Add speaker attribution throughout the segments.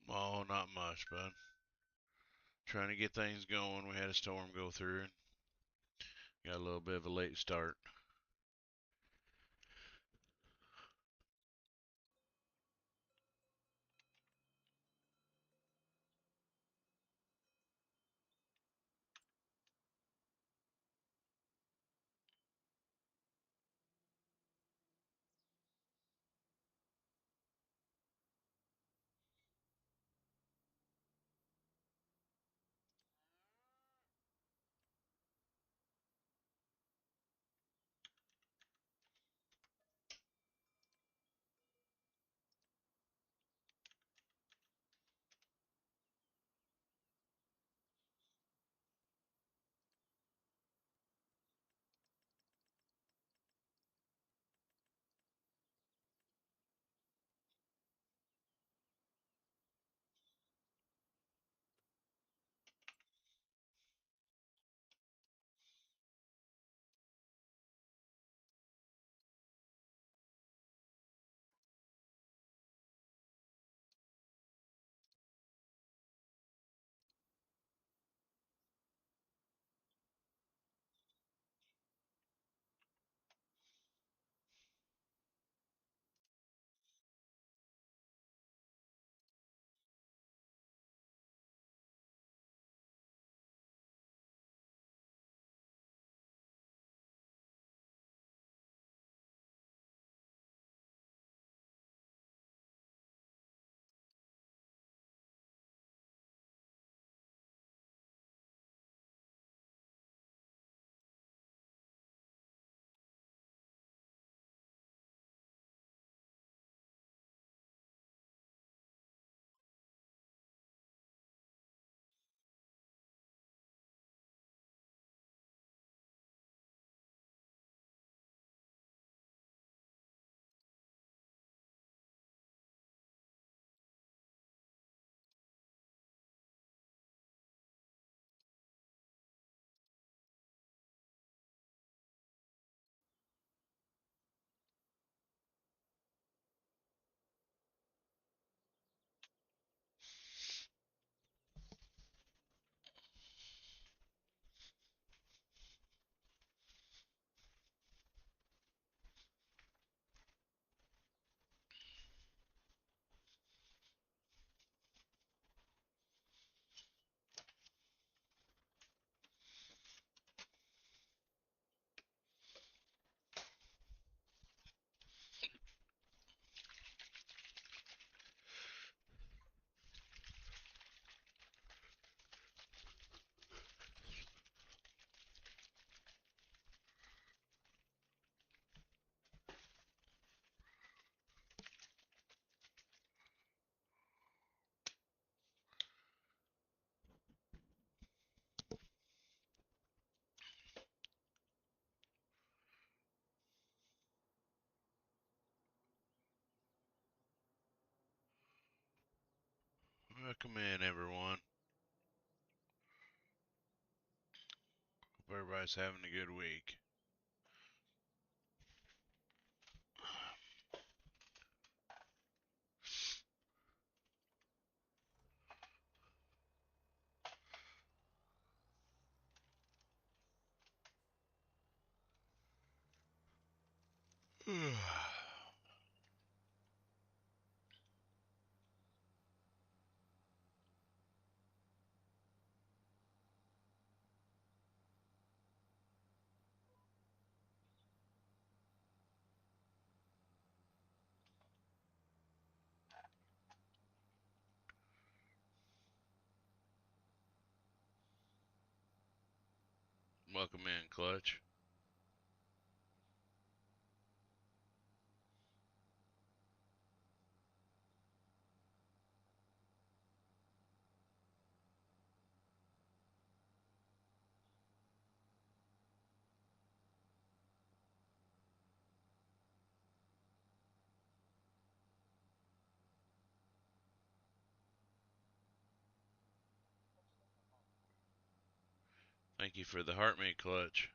Speaker 1: Oh, not much, bud. Trying to get things going. We had a storm go through and got a little bit of a late start. Welcome in, everyone. Hope everybody's having a good week. Welcome in, Clutch. Thank you for the heart mate, Clutch.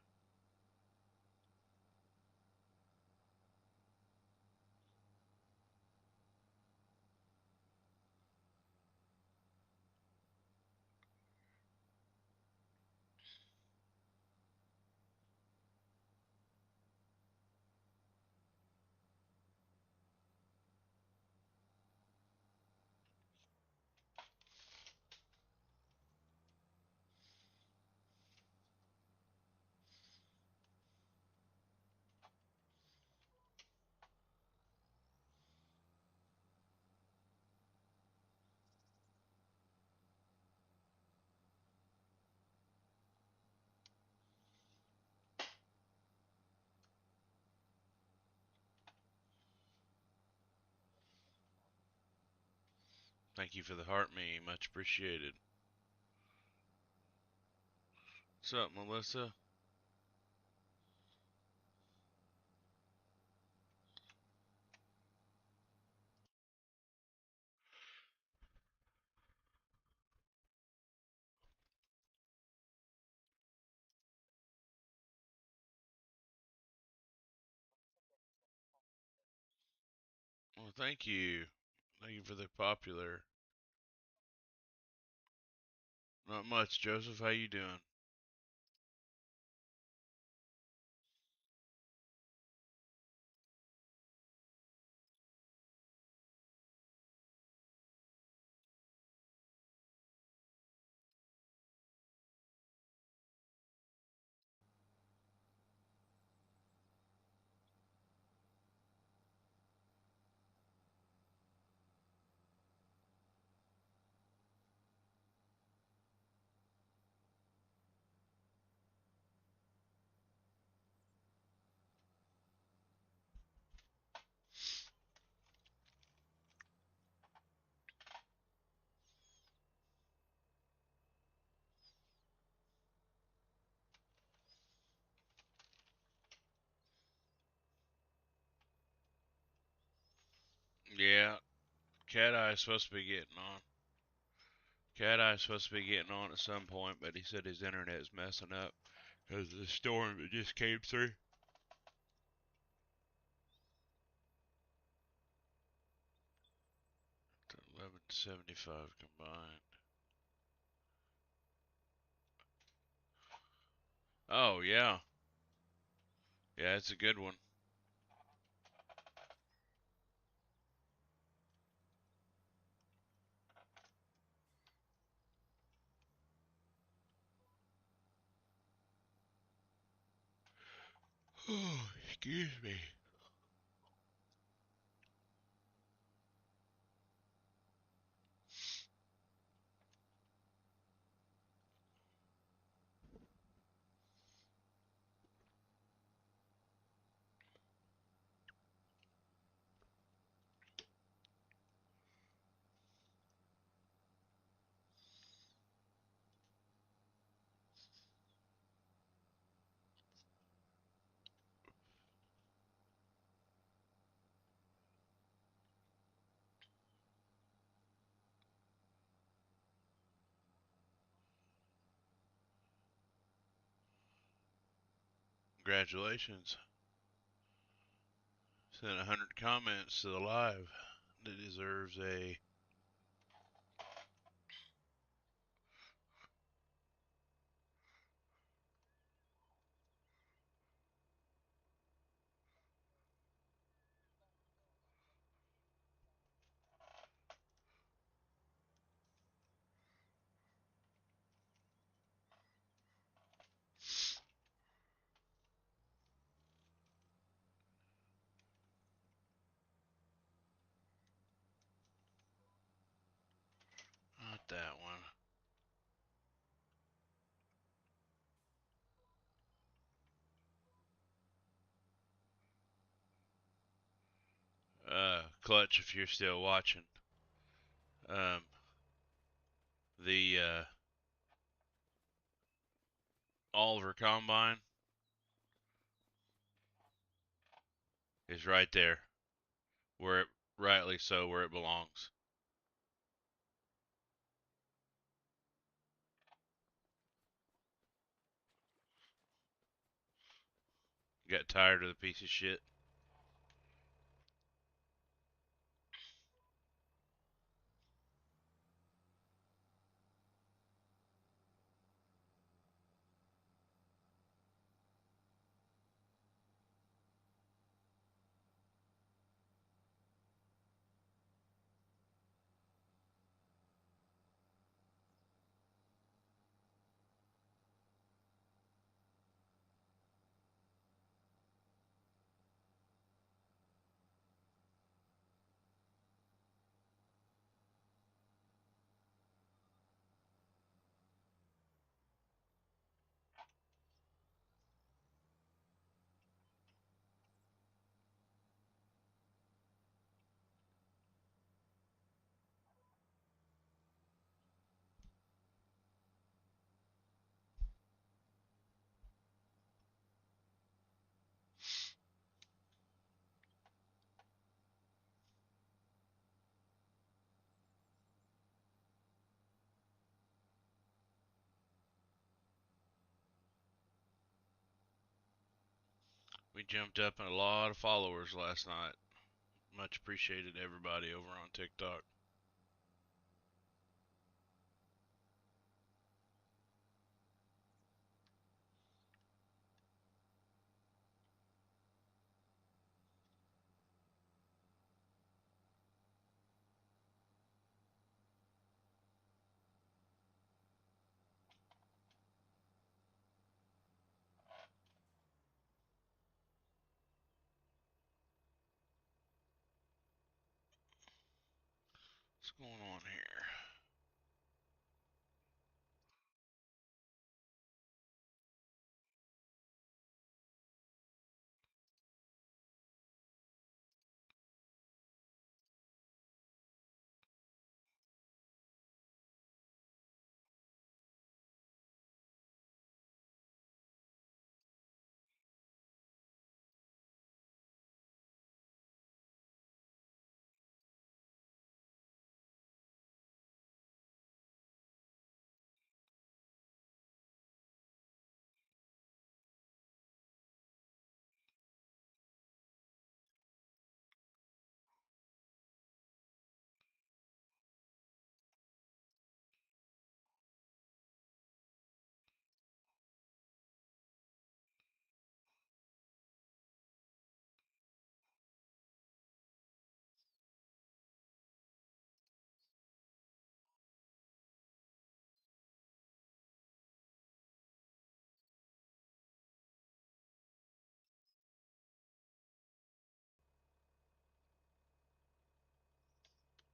Speaker 1: Thank you for the heart meme. Much appreciated. What's up, Melissa? Well, thank you. Thank you for the popular. Not much, Joseph. How you doing? Yeah, Cat Eye's supposed to be getting on. Cat Eye's supposed to be getting on at some point, but he said his internet is messing up because of the storm that just came through. 1175 combined. Oh, yeah. Yeah, it's a good one. Oh, excuse me. Congratulations. Sent 100 comments to the live. That deserves a. Not that one. Clutch, if you're still watching. Um, the Oliver Combine is right there, where it, rightly so, where it belongs. Got tired of the piece of shit. We jumped up in a lot of followers last night. Much appreciated everybody over on TikTok. What's going on here?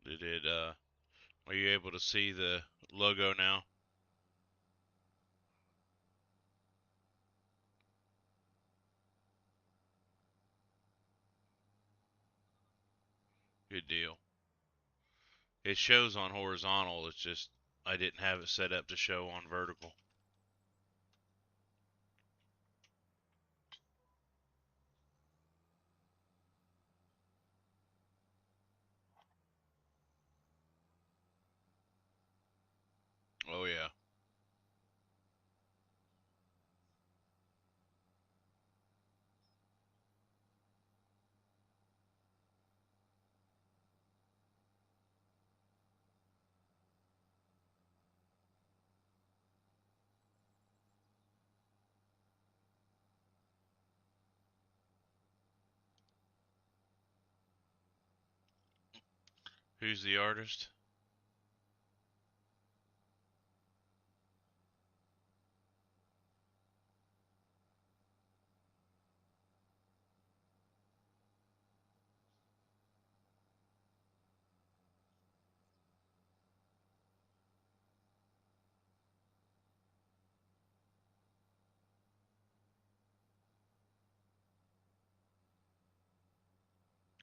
Speaker 1: Did it, are you able to see the logo now? Good deal. It shows on horizontal, it's just I didn't have it set up to show on vertical. Oh yeah. Who's the artist?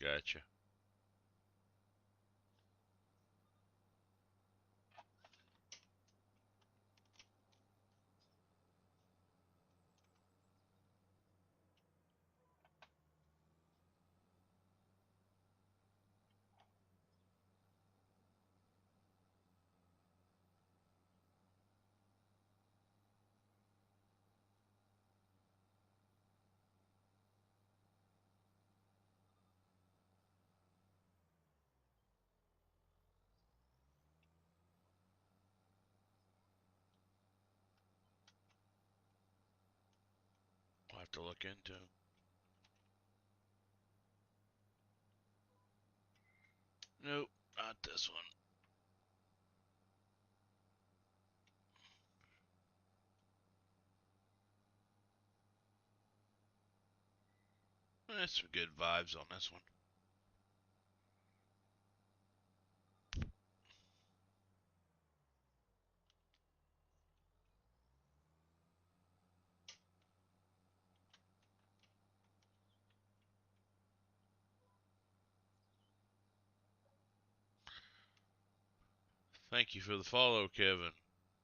Speaker 1: Gotcha. I'll have to look into. Nope, not this one. There's some good vibes on this one. Thank you for the follow, Kevin.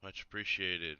Speaker 1: Much appreciated.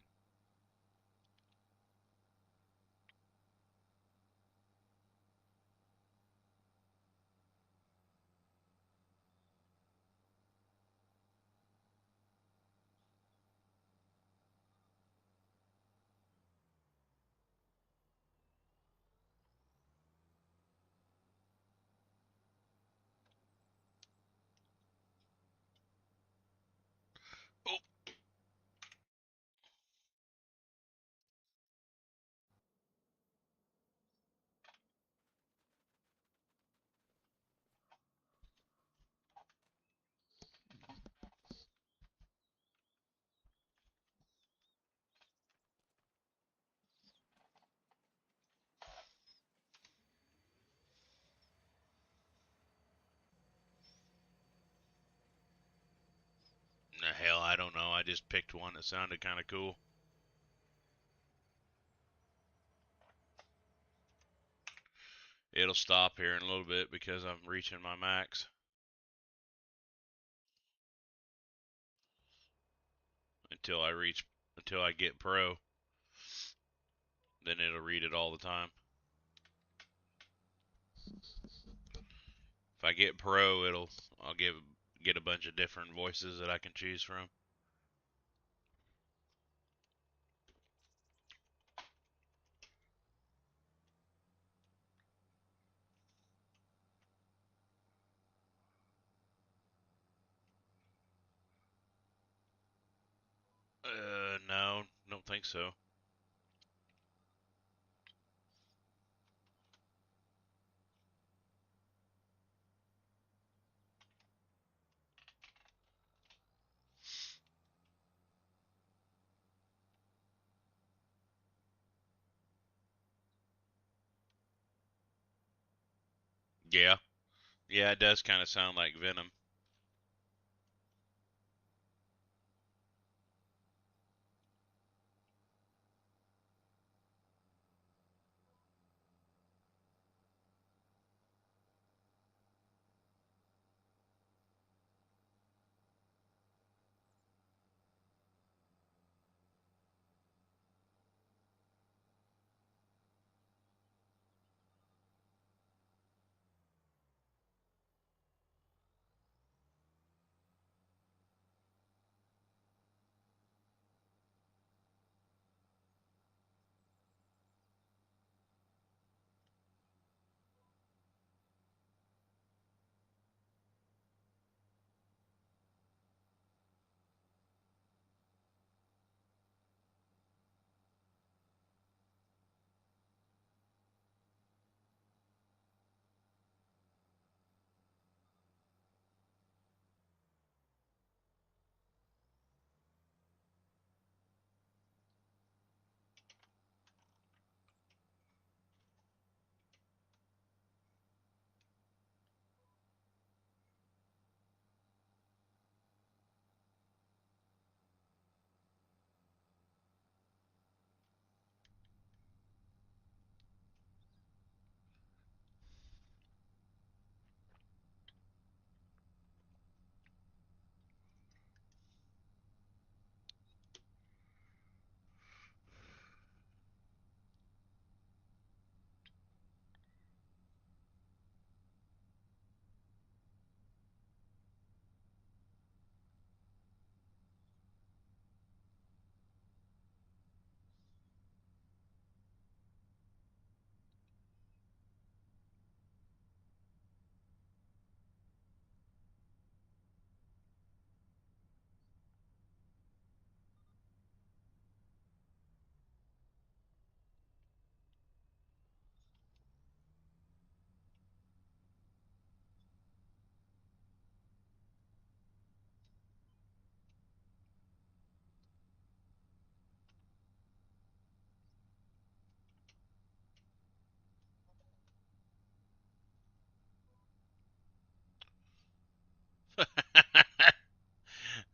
Speaker 1: I don't know. I just picked one that sounded kind of cool. It'll stop here in a little bit because I'm reaching my max. Until I get pro. Then it'll read it all the time. If I get pro, I'll get a bunch of different voices that I can choose from. No, don't think so. Yeah. Yeah, it does kind of sound like Venom.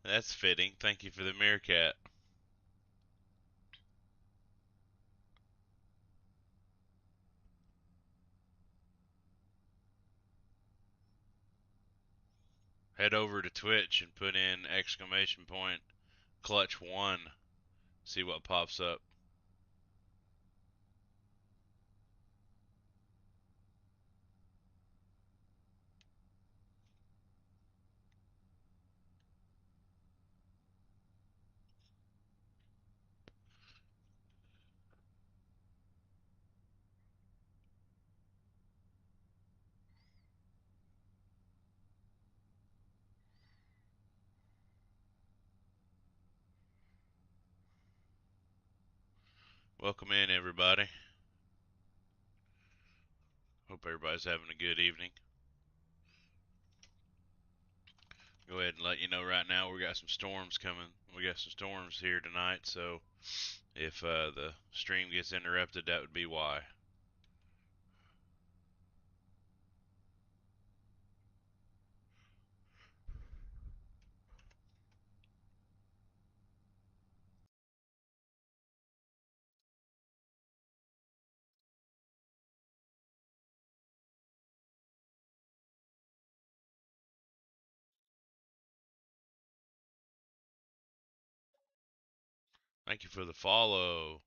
Speaker 1: That's fitting. Thank you for the meerkat. Head over to Twitch and put in exclamation point clutch one. See what pops up. Welcome in, everybody. Hope everybody's having a good evening. Go ahead and let you know right now we got some storms coming. We got some storms here tonight, so if the stream gets interrupted, that would be why. Thank you for the follow.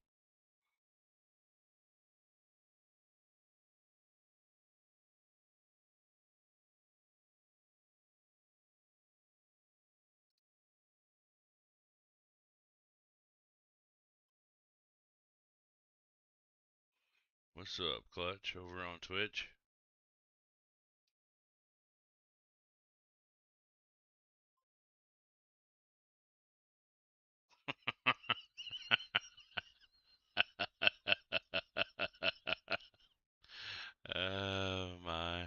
Speaker 1: What's up, Clutch, over on Twitch? Oh my.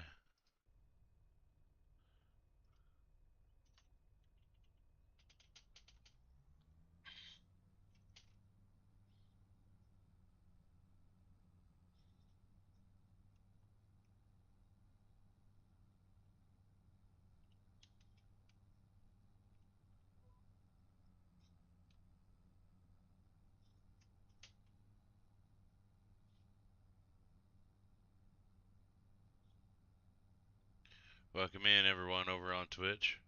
Speaker 1: Welcome in, everyone, over on Twitch.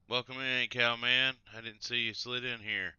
Speaker 1: Welcome in, Cowman. I didn't see you slid in here.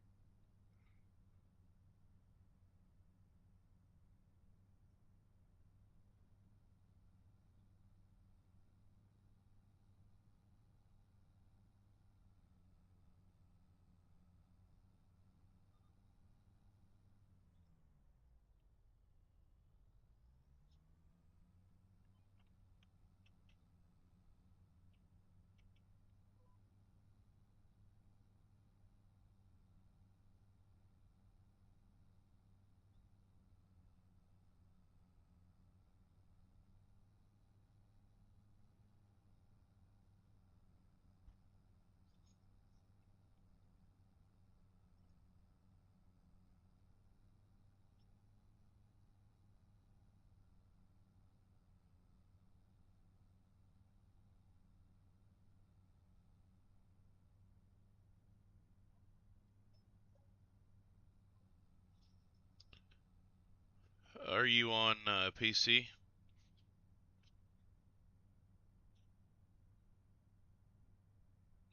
Speaker 1: Are you on PC?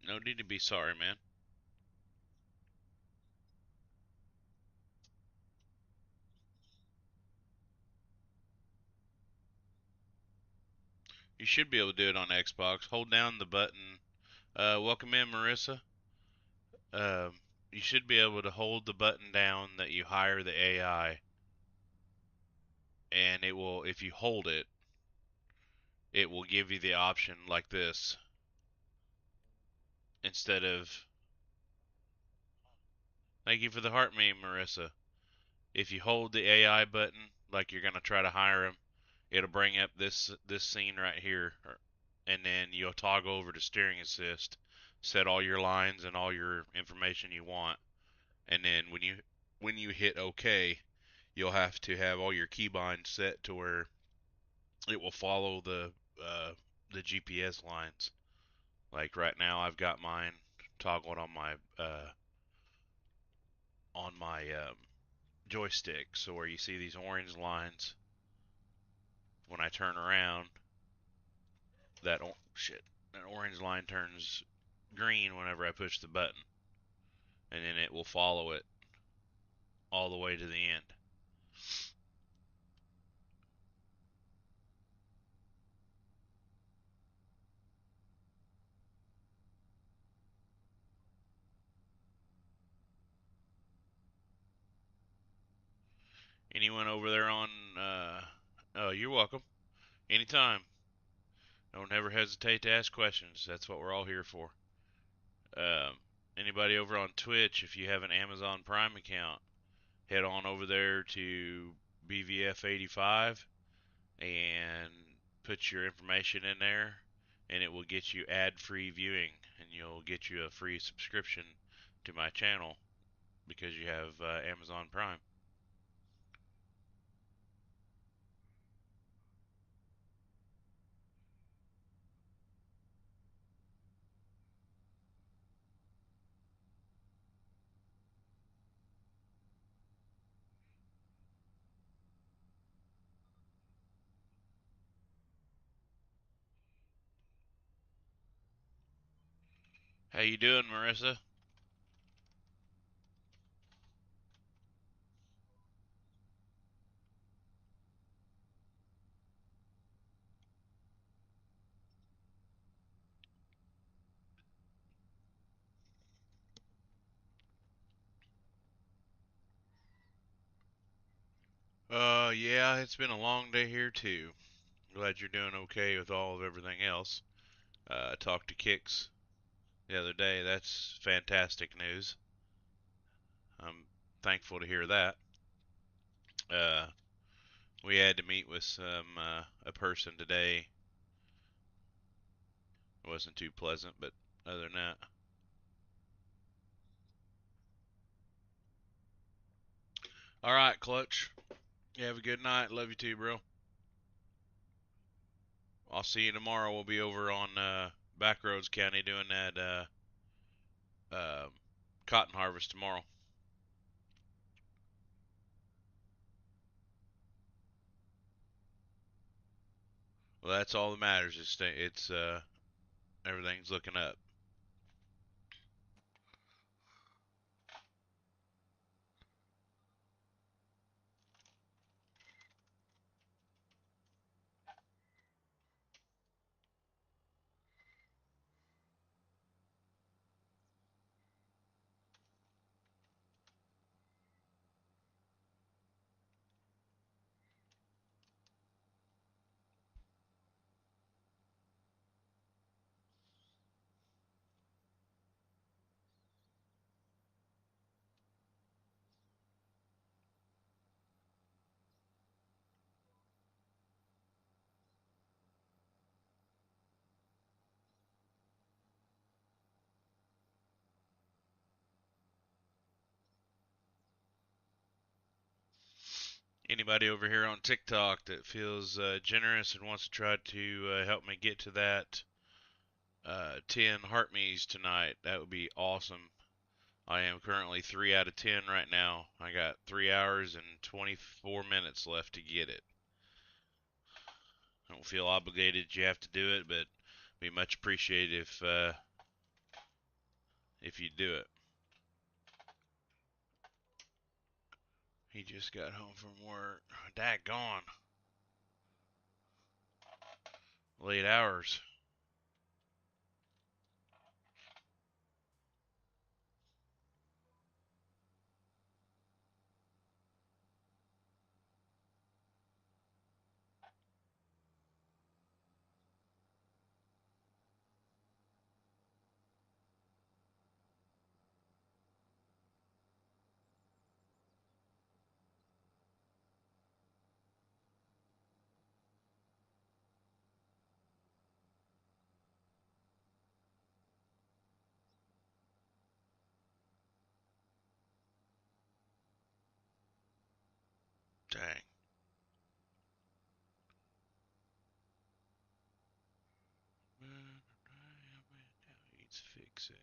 Speaker 1: No need to be sorry, man. You should be able to do it on Xbox. Hold down the button. Welcome in, Marissa. You should be able to hold the button down that you hire the AI, and it will, if you hold it, it will give you the option like this instead of. Thank you for the heart meme, Marissa. If you hold the AI button like you're gonna try to hire him, it'll bring up this scene right here, and then you'll toggle over to steering assist, set all your lines and all your information you want, and then when you hit OK, you'll have to have all your keybinds set to where it will follow uh, the GPS lines. Like right now, I've got mine toggled on my joystick, so where you see these orange lines, when I turn around, that orange line turns green whenever I push the button, and then it will follow it all the way to the end. Anyone over there on? Oh, you're welcome. Anytime. Don't ever hesitate to ask questions. That's what we're all here for. Um, Anybody over on Twitch, if you have an Amazon Prime account, head on over there to BVF85 and put your information in there, and it will get you ad-free viewing, and you'll get you a free subscription to my channel because you have Amazon Prime. How you doing, Marissa? Yeah, it's been a long day here too. Glad you're doing okay with all of everything else. I talked to Kix the other day. That's fantastic news. I'm thankful to hear that. Uh, we had to meet with a person today. It wasn't too pleasant, but other than that, all right, Clutch. You have a good night. Love you too, bro. I'll see you tomorrow. We'll be over on Backroads County doing that uh, cotton harvest tomorrow. Well, that's all that matters. It's everything's looking up. Anybody over here on TikTok that feels generous and wants to try to help me get to that 10 heart me's tonight, that would be awesome. I am currently 3 out of 10 right now. I got 3 hours and 24 minutes left to get it. I don't feel obligated you have to do it, but be much appreciated if you do it. He just got home from work. Daggone. Late hours. Dang. Needs fixing.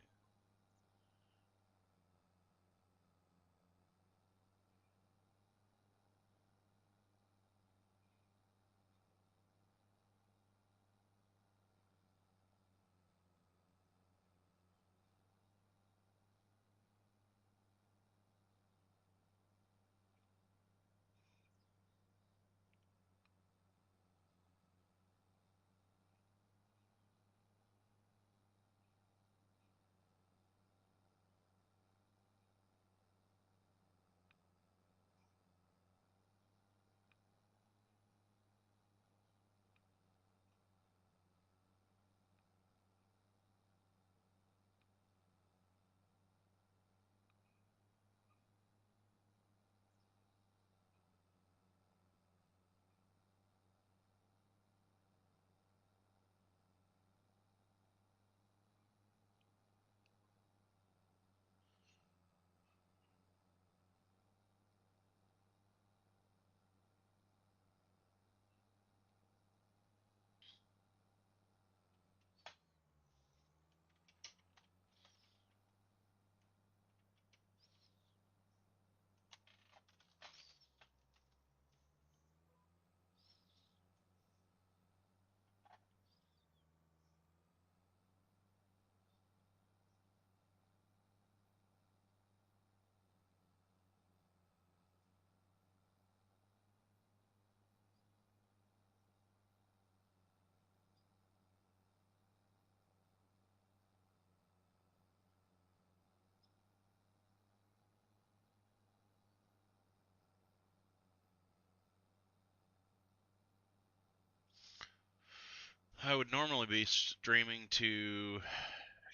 Speaker 1: I would normally be streaming to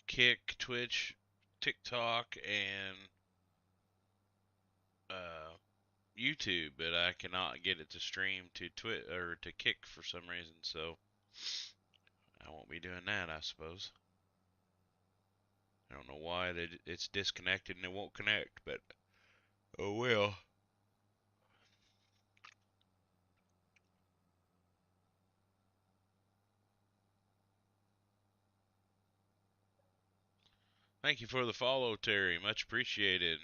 Speaker 1: Kick, Twitch, TikTok, and uh, YouTube, but I cannot get it to stream to Twitch or to Kick for some reason. So I won't be doing that, I suppose. I don't know why it's disconnected and it won't connect, but oh well. Thank you for the follow, Terry. Much appreciated.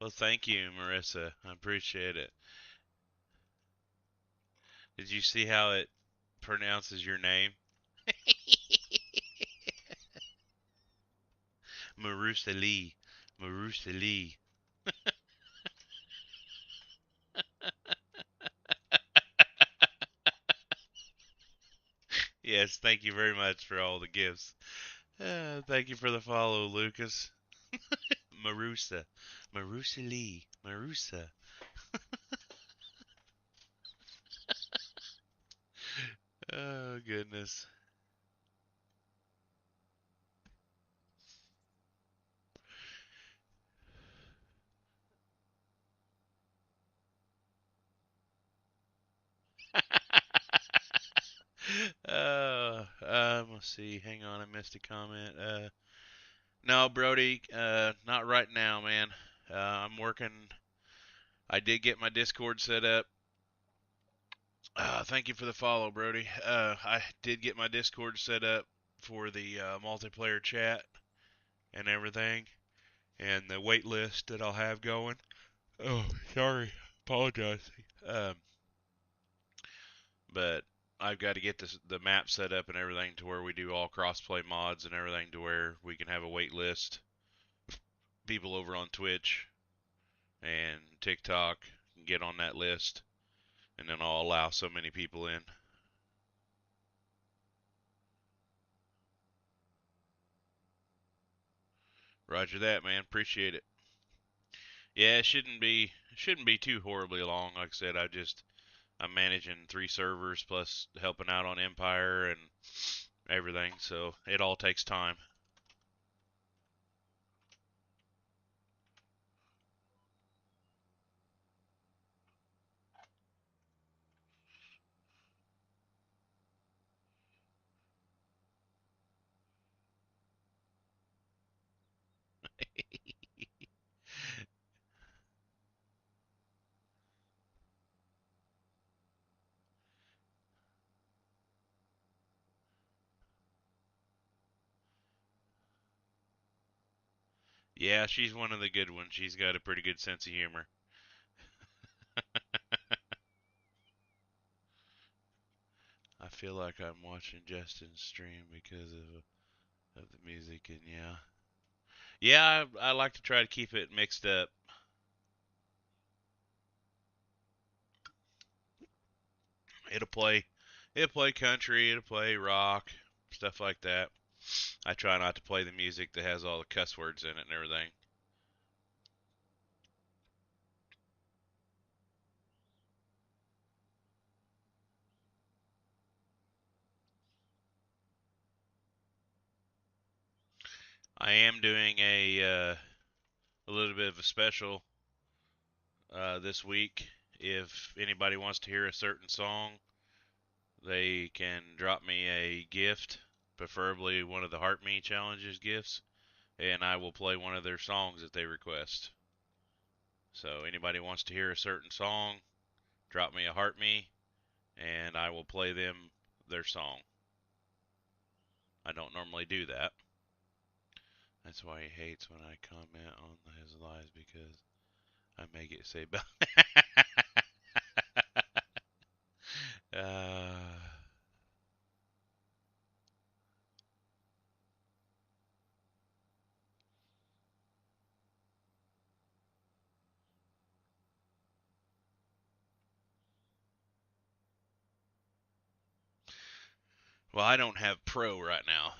Speaker 1: Well, thank you, Marissa. I appreciate it. Did you see how it pronounces your name? Marissa Lee. Marissa Lee. Yes, thank you very much for all the gifts. Thank you for the follow, Lucas. Marusa. Marusa Lee. Marusa. Oh, goodness. Let's see. Hang on, I missed a comment. No, Brody, not right now, man. I'm working. I did get my Discord set up. Thank you for the follow, Brody. I did get my Discord set up for the multiplayer chat and everything, and the wait list that I'll have going. Oh, sorry. Apologize. Um, but I've got to get the map set up and everything to where we do all crossplay mods and everything to where we can have a wait list. People over on Twitch and TikTok can get on that list, and then I'll allow so many people in. Roger that, man. Appreciate it. Yeah, it shouldn't be too horribly long. Like I said, I'm managing 3 servers plus helping out on Empire and everything, so it all takes time. Yeah, she's one of the good ones. She's got a pretty good sense of humor. I feel like I'm watching Justin's stream because of the music, and yeah, I like to try to keep it mixed up. It'll play, it'll play country, it'll play rock, stuff like that. I try not to play the music that has all the cuss words in it and everything. I am doing a little bit of a special this week. If anybody wants to hear a certain song, they can drop me a gift, preferably one of the Heart Me Challenges gifts, and I will play one of their songs that they request. So anybody wants to hear a certain song, drop me a Heart Me, and I will play them their song. I don't normally do that. That's why he hates when I comment on his lives because I may get saved by. uh, well, I don't have Pro right now.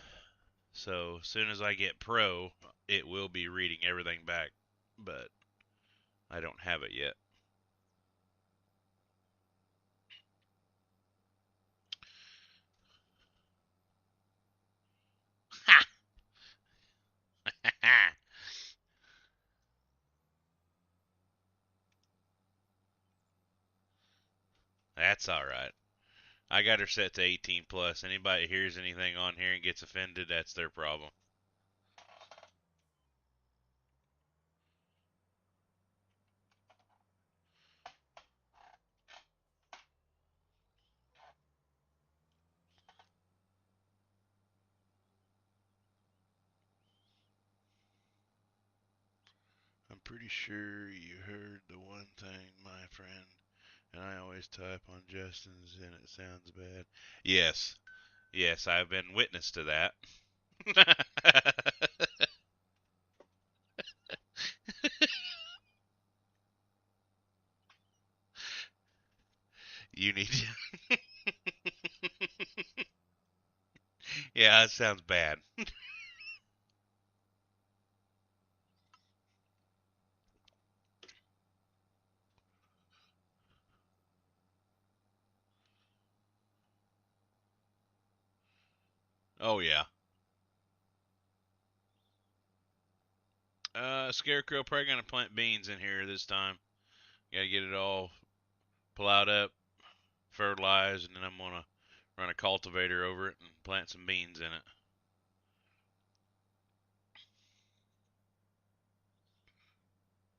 Speaker 1: So as soon as I get Pro, it will be reading everything back. But I don't have it yet. Ha! That's all right. I got her set to 18 plus. Anybody hears anything on here and gets offended, that's their problem. I'm pretty sure you heard the one thing, my friend, and I always type on Justin's and it sounds bad. Yes, yes, I've been witness to that. You need to. Yeah, that sounds bad. Oh, yeah. Scarecrow probably gonna plant beans in here this time. Gotta get it all plowed up, fertilized, and then I'm gonna run a cultivator over it and plant some beans in it.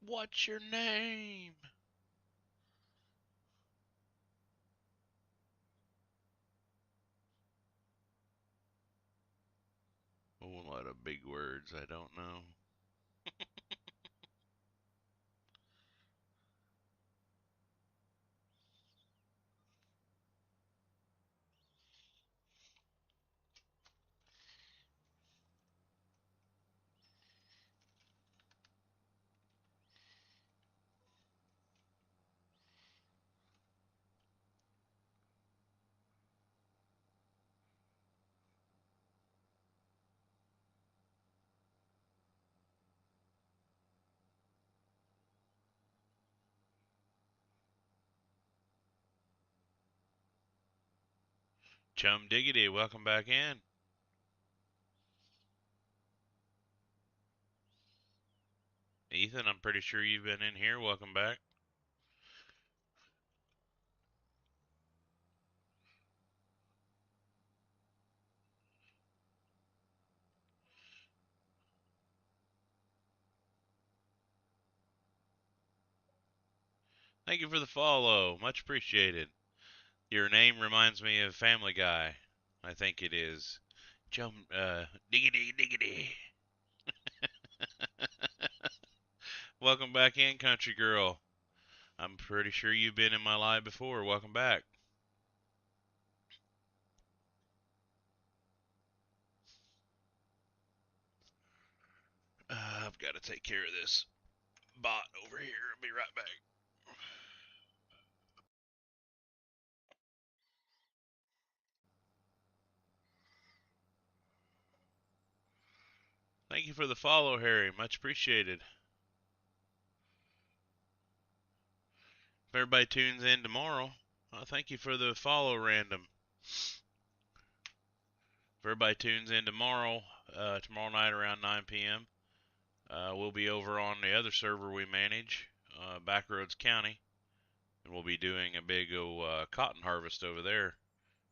Speaker 1: What's your name? A whole lot of big words I don't know. Chum Diggity, welcome back in. Ethan, I'm pretty sure you've been in here. Welcome back. Thank you for the follow. Much appreciated. Your name reminds me of Family Guy. I think it is. Chum, Diggity Diggity. Welcome back in, country girl. I'm pretty sure you've been in my live before. Welcome back. I've got to take care of this bot over here. I'll be right back. Thank you for the follow, Harry. Much appreciated. If everybody tunes in tomorrow, thank you for the follow, random. If everybody tunes in tomorrow, tomorrow night around 9 p.m., we'll be over on the other server we manage, Backroads County, and we'll be doing a big cotton harvest over there.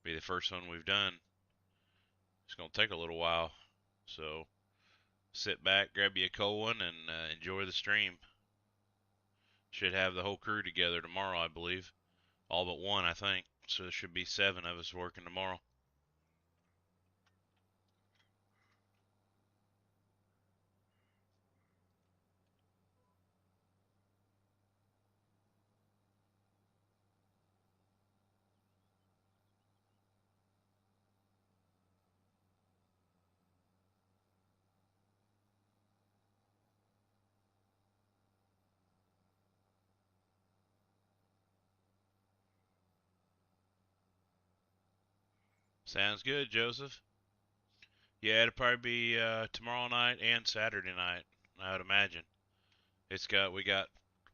Speaker 1: Be the first one we've done. It's gonna take a little while, so sit back, grab you a cold one, and enjoy the stream. Should have the whole crew together tomorrow, I believe. All but one, I think. So there should be 7 of us working tomorrow. Sounds good, Joseph. Yeah, it'll probably be tomorrow night and Saturday night, I would imagine. We got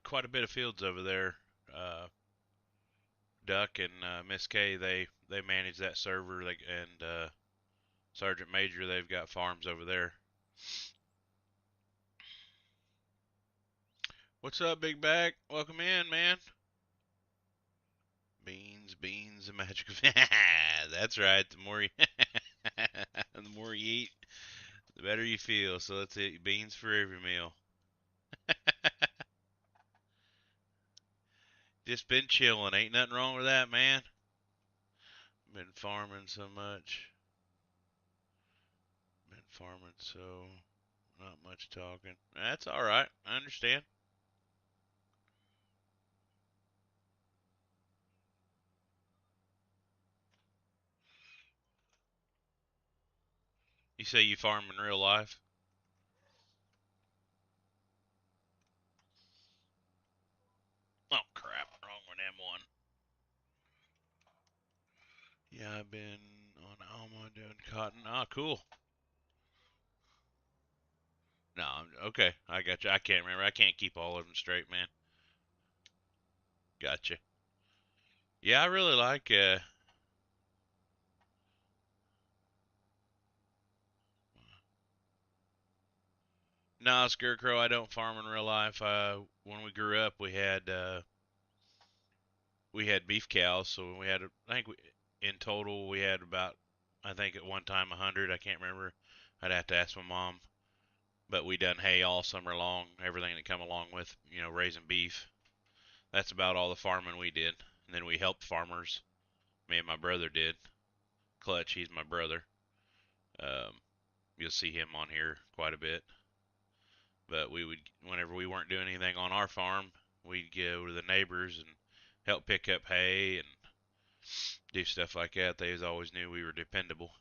Speaker 1: quite a bit of fields over there. Uh, Duck and Miss K, they manage that server, and Sergeant Major, they've got farms over there. What's up, Big Bag? Welcome in, man. Beans, and magic. That's right. The more you eat, the better you feel. So let's eat beans for every meal. Just been chilling. Ain't nothing wrong with that, man. Been farming so much. Been farming so not much talking. That's all right. I understand. You say you farm in real life? Oh crap! Wrong with M1. Yeah, I've been on Alma doing cotton. Ah, cool. No, okay. I got you. I can't remember. I can't keep all of them straight, man. Gotcha. Yeah, I really like. No, Scarecrow. I don't farm in real life. When we grew up, we had beef cows, so we had. In total we had about. I think at one time 100. I can't remember. I'd have to ask my mom. But we done hay all summer long. Everything that come along with raising beef. That's about all the farming we did. And then we helped farmers. Me and my brother did. Clutch, he's my brother. Um, you'll see him on here quite a bit. But whenever we weren't doing anything on our farm, we'd go to the neighbors and help pick up hay and do stuff like that. They always knew we were dependable.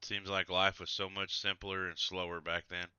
Speaker 1: Seems like life was so much simpler and slower back then.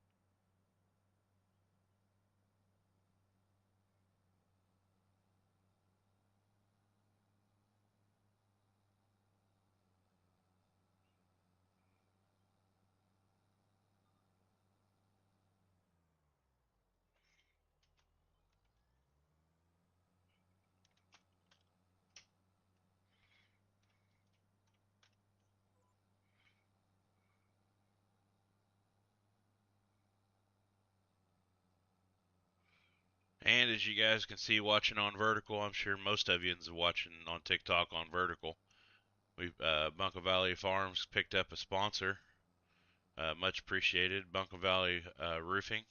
Speaker 1: And as you guys can see watching on Vertical, I'm sure most of you is watching on TikTok on Vertical. Bunkum Valley Farms picked up a sponsor. Much appreciated. Bunkum Valley Roofing.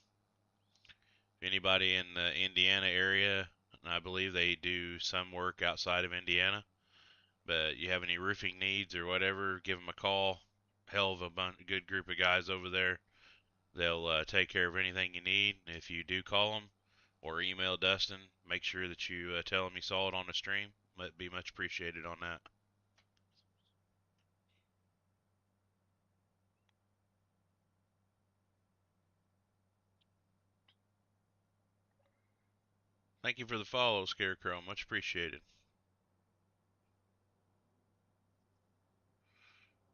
Speaker 1: Anybody in the Indiana area, I believe they do some work outside of Indiana. But you have any roofing needs or whatever, give them a call. Hell of good group of guys over there. They'll take care of anything you need. If you do call them or email Dustin, make sure that you tell him you saw it on the stream. That'd be much appreciated on that. Thank you for the follow, Scarecrow. Much appreciated.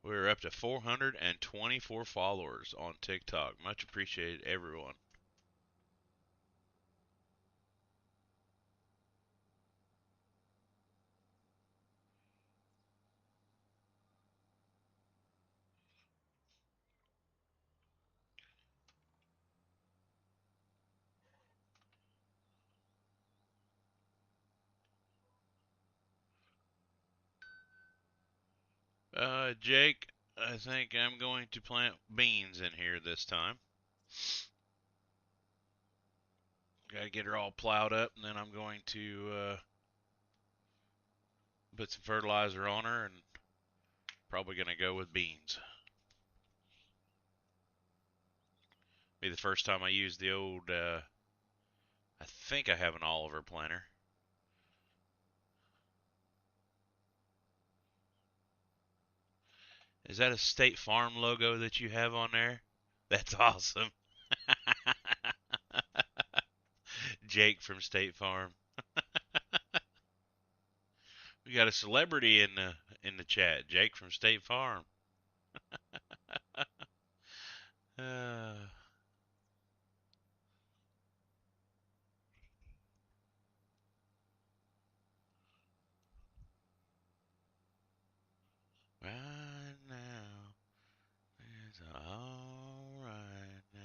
Speaker 1: We're up to 424 followers on TikTok. Much appreciated, everyone. Jake, I think I'm going to plant beans in here this time. Gotta get her all plowed up, and then I'm going to put some fertilizer on her, and probably gonna go with beans. Be the first time I use the old. I think I have an Oliver planter. Is that a State Farm logo that you have on there? That's awesome. Jake from State Farm. We got a celebrity in the chat, Jake from State Farm. Uh, right now, it's all right now.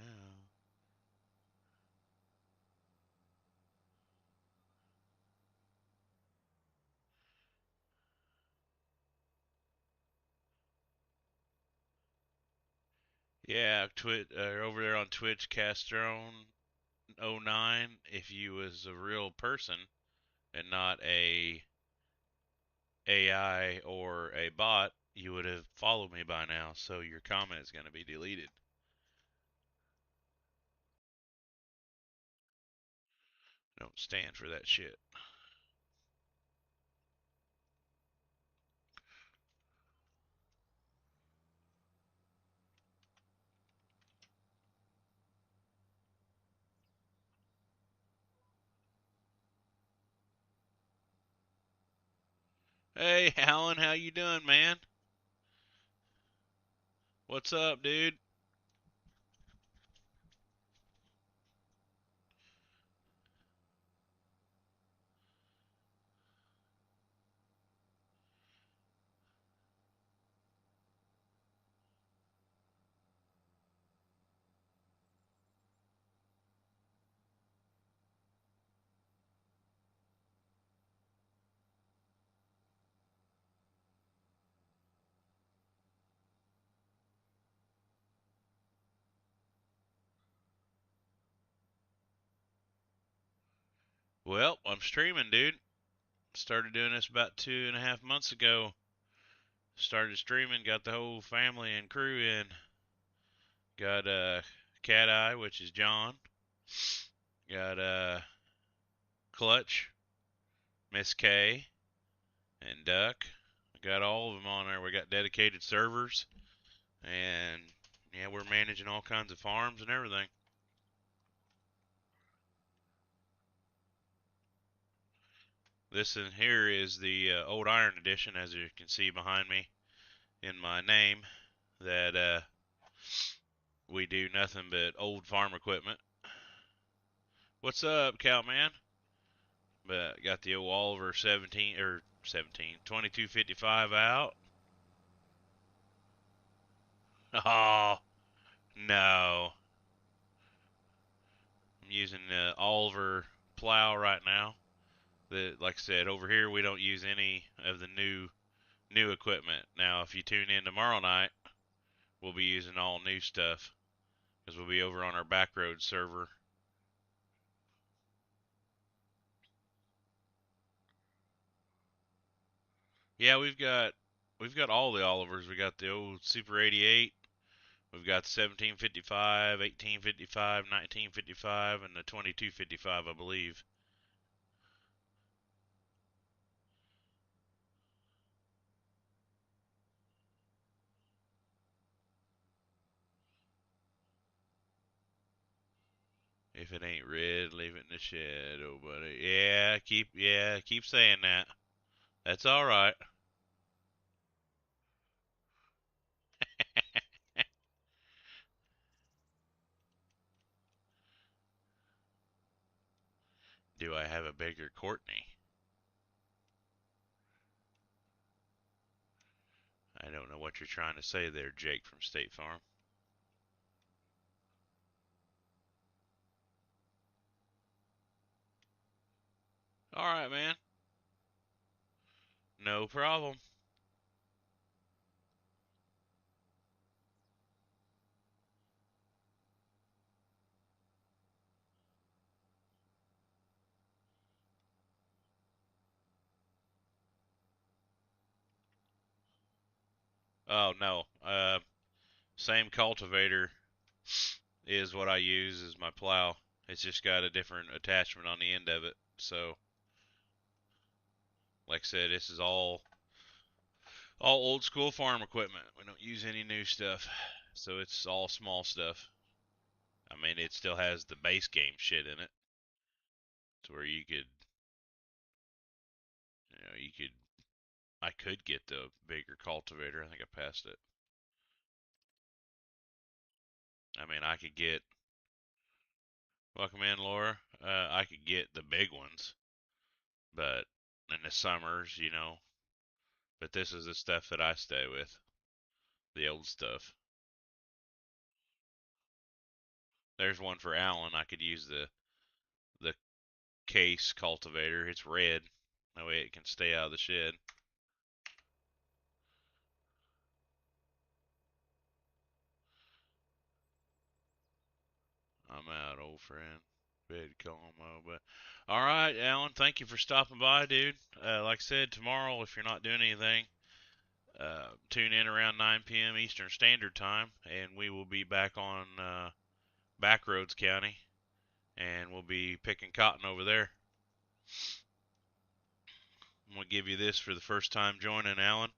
Speaker 1: Yeah, over there on Twitch, Castrone09. If you was a real person and not a AI or a bot, you would have followed me by now. So your comment is going to be deleted. Don't stand for that shit. Hey, Alan, how you doing, man? What's up, dude? Well, I'm streaming, dude. Started doing this about 2.5 months ago. Started streaming, got the whole family and crew in. Got Cat Eye, which is John. Got Clutch, Miss K, and Duck. Got all of them on there. We got dedicated servers, and yeah, we're managing all kinds of farms and everything. This in here is the Old Iron Edition, as you can see behind me in my name. That we do nothing but old farm equipment. What's up, Cowman? But got the old Oliver 2255 out. Oh no, I'm using the Oliver plow right now. Like I said, over here we don't use any of the new equipment. Now, if you tune in tomorrow night, we'll be using all new stuff because we'll be over on our backroad server. Yeah, we've got all the Olivers. We got the old Super 88. We've got the 1755, 1855, 1955, and the 2255, I believe. If it ain't red, leave it in the shed, oh buddy. Yeah, keep saying that. That's all right. Do I have a bigger Courtney? I don't know what you're trying to say there, Jake from State Farm. All right, man. No problem. Oh no. Same cultivator is what I use as my plow. It's just got a different attachment on the end of it. So, like I said, this is all old school farm equipment. We don't use any new stuff. So it's all small stuff. I mean, it still has the base game shit in it. To where you could I could get the bigger cultivator. I think I passed it. I mean, I could get. Welcome in, Laura. I could get the big ones, but in the summers, But this is the stuff that I stay with, the old stuff. There's one for Alan. I could use the case cultivator. It's red. That way it can stay out of the shed. I'm out, old friend. Bed Como, but all right, Alan. Thank you for stopping by, dude. Like I said, tomorrow, if you're not doing anything, tune in around 9 p.m. Eastern Standard Time, and we will be back on Backroads County, and we'll be picking cotton over there. I'm gonna give you this for the first time joining, Alan.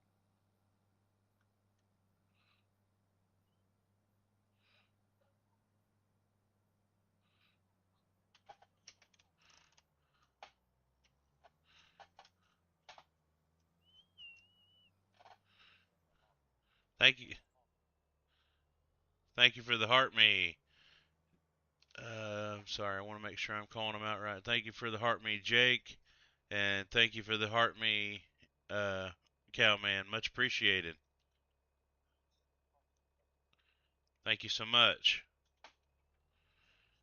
Speaker 1: Thank you, thank you for the heart me. I'm sorry, I want to make sure I'm calling them out right. Thank you for the heart me, Jake, and thank you for the heart me, uh, Cowman. Much appreciated. Thank you so much.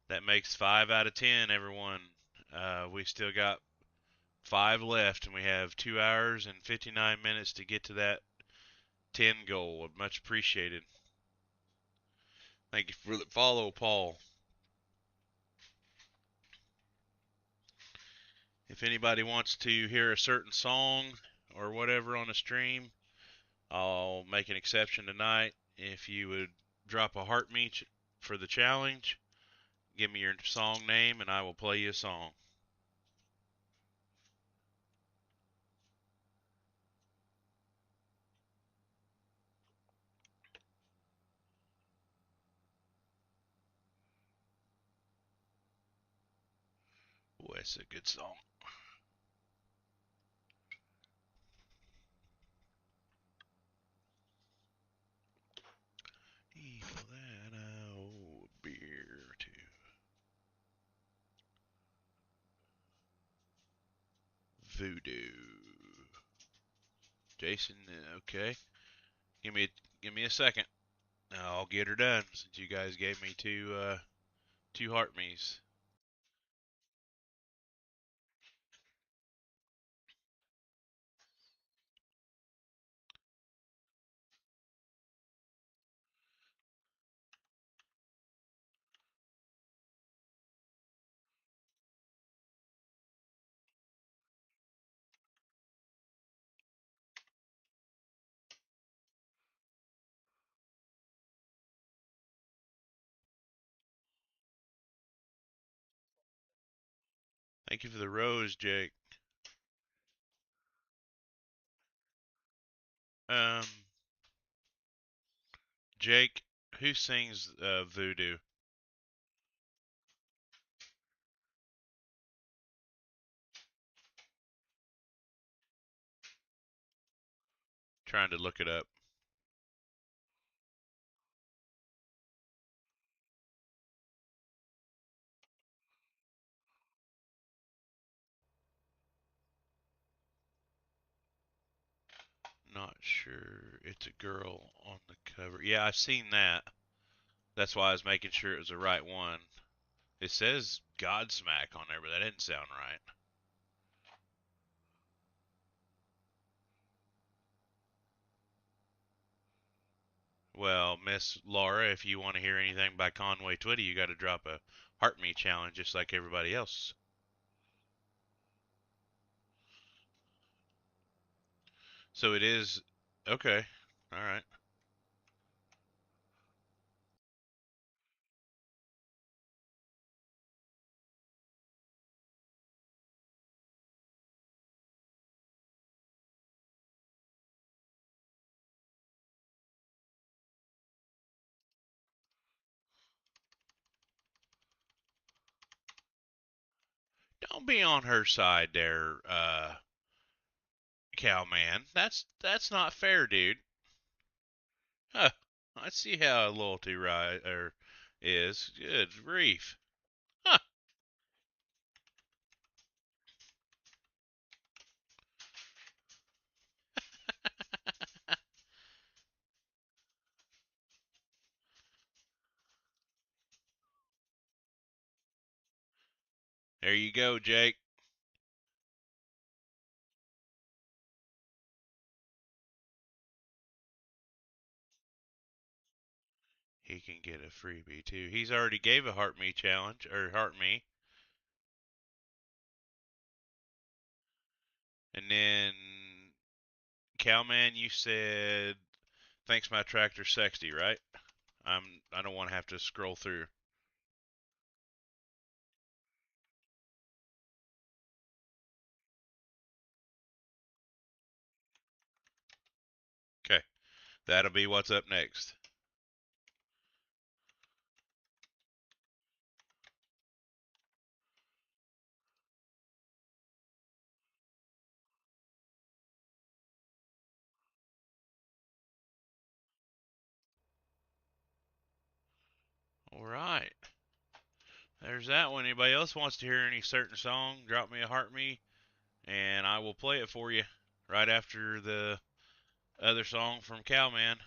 Speaker 1: That makes 5 out of 10, everyone. We still got five left, and we have 2 hours and 59 minutes to get to that 10 goal. Much appreciated. Thank you for the follow, Paul. If anybody wants to hear a certain song or whatever on the stream, I'll make an exception tonight. If you would drop a heart me for the challenge, give me your song name, and I will play you a song. Boy, it's a good song. Equal that old beer to voodoo. Jason, okay. Give me give me a second. I'll get her done since you guys gave me two heart me's. Thank you for the rose, Jake. Um, Jake, who sings voodoo? Trying to look it up. Not sure. It's a girl on the cover. Yeah, I've seen that. That's why I was making sure it was the right one. It says Godsmack on there, but that didn't sound right. Well, Miss Laura, if you want to hear anything by Conway Twitty, you got to drop a Heart Me challenge just like everybody else. So it is okay. All right. Don't be on her side there, Cowman. That's not fair, dude. Huh. I see how loyalty is. Good grief. Huh. There you go, Jake. He can get a freebie too. He's already gave a heart me challenge or heart me, and then Cowman, you said thanks my tractor sexy, right? I don't want to have to scroll through. Okay, that'll be what's up next. All right. There's that one. Anybody else wants to hear any certain song, drop me a heart me, and I will play it for you right after the other song from Cowman.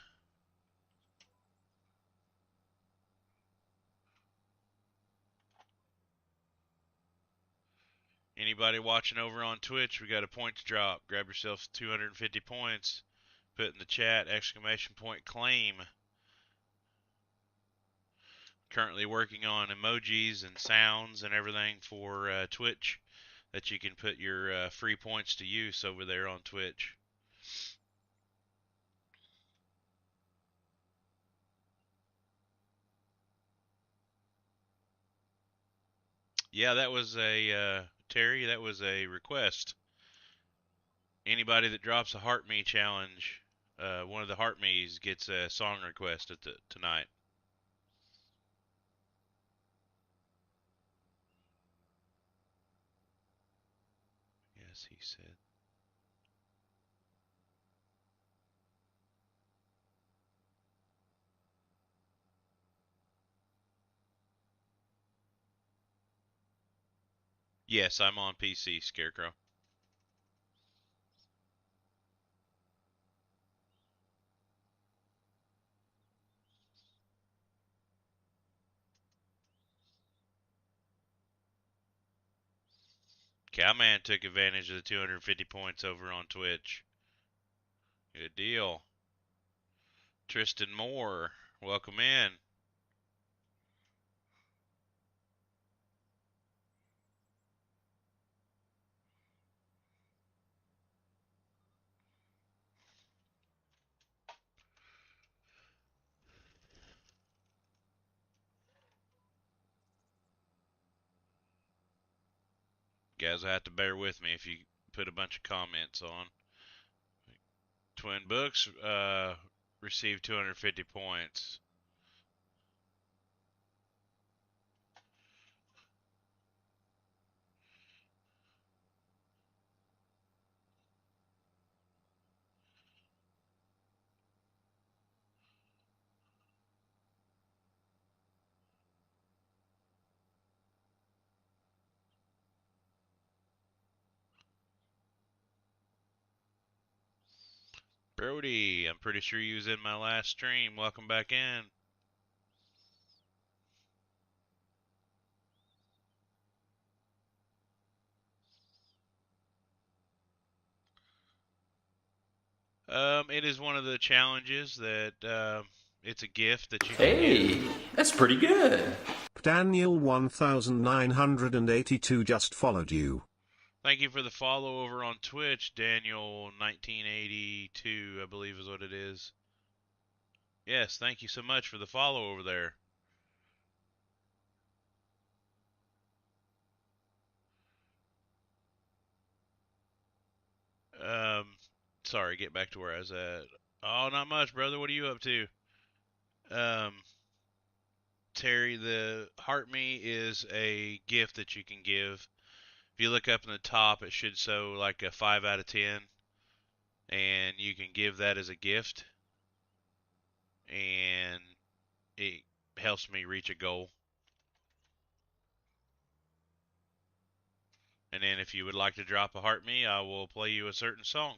Speaker 1: Anybody watching over on Twitch, we got a point to drop. Grab yourself 250 points. Put in the chat exclamation point claim. Currently working on emojis and sounds and everything for Twitch that you can put your free points to use over there on Twitch. Yeah, that was a Terry. That was a request. Anybody that drops a heart me challenge, one of the heart me's gets a song request tonight. Yes, he said. Yes, I'm on PC, Scarecrow. Cowman took advantage of the 250 points over on Twitch. Good deal. Tristan Moore, welcome in. Guys, I have to bear with me if you put a bunch of comments on. Twin Books received 250 points. Brody, I'm pretty sure you was in my last stream. Welcome back in. It is one of the challenges that it's a gift that you can give.
Speaker 2: Hey, that's pretty good.
Speaker 3: Daniel 1982 just followed you.
Speaker 1: Thank you for the follow over on Twitch, Daniel 1982, I believe is what it is. Yes, thank you so much for the follow over there. Um, sorry, get back to where I was at. Oh, not much, brother. What are you up to? Um, Terry, the Heart Me is a gift that you can give. If you look up in the top, it should show like a 5 out of 10. and you can give that as a gift, and it helps me reach a goal. And then if you would like to drop a heart me, I will play you a certain song.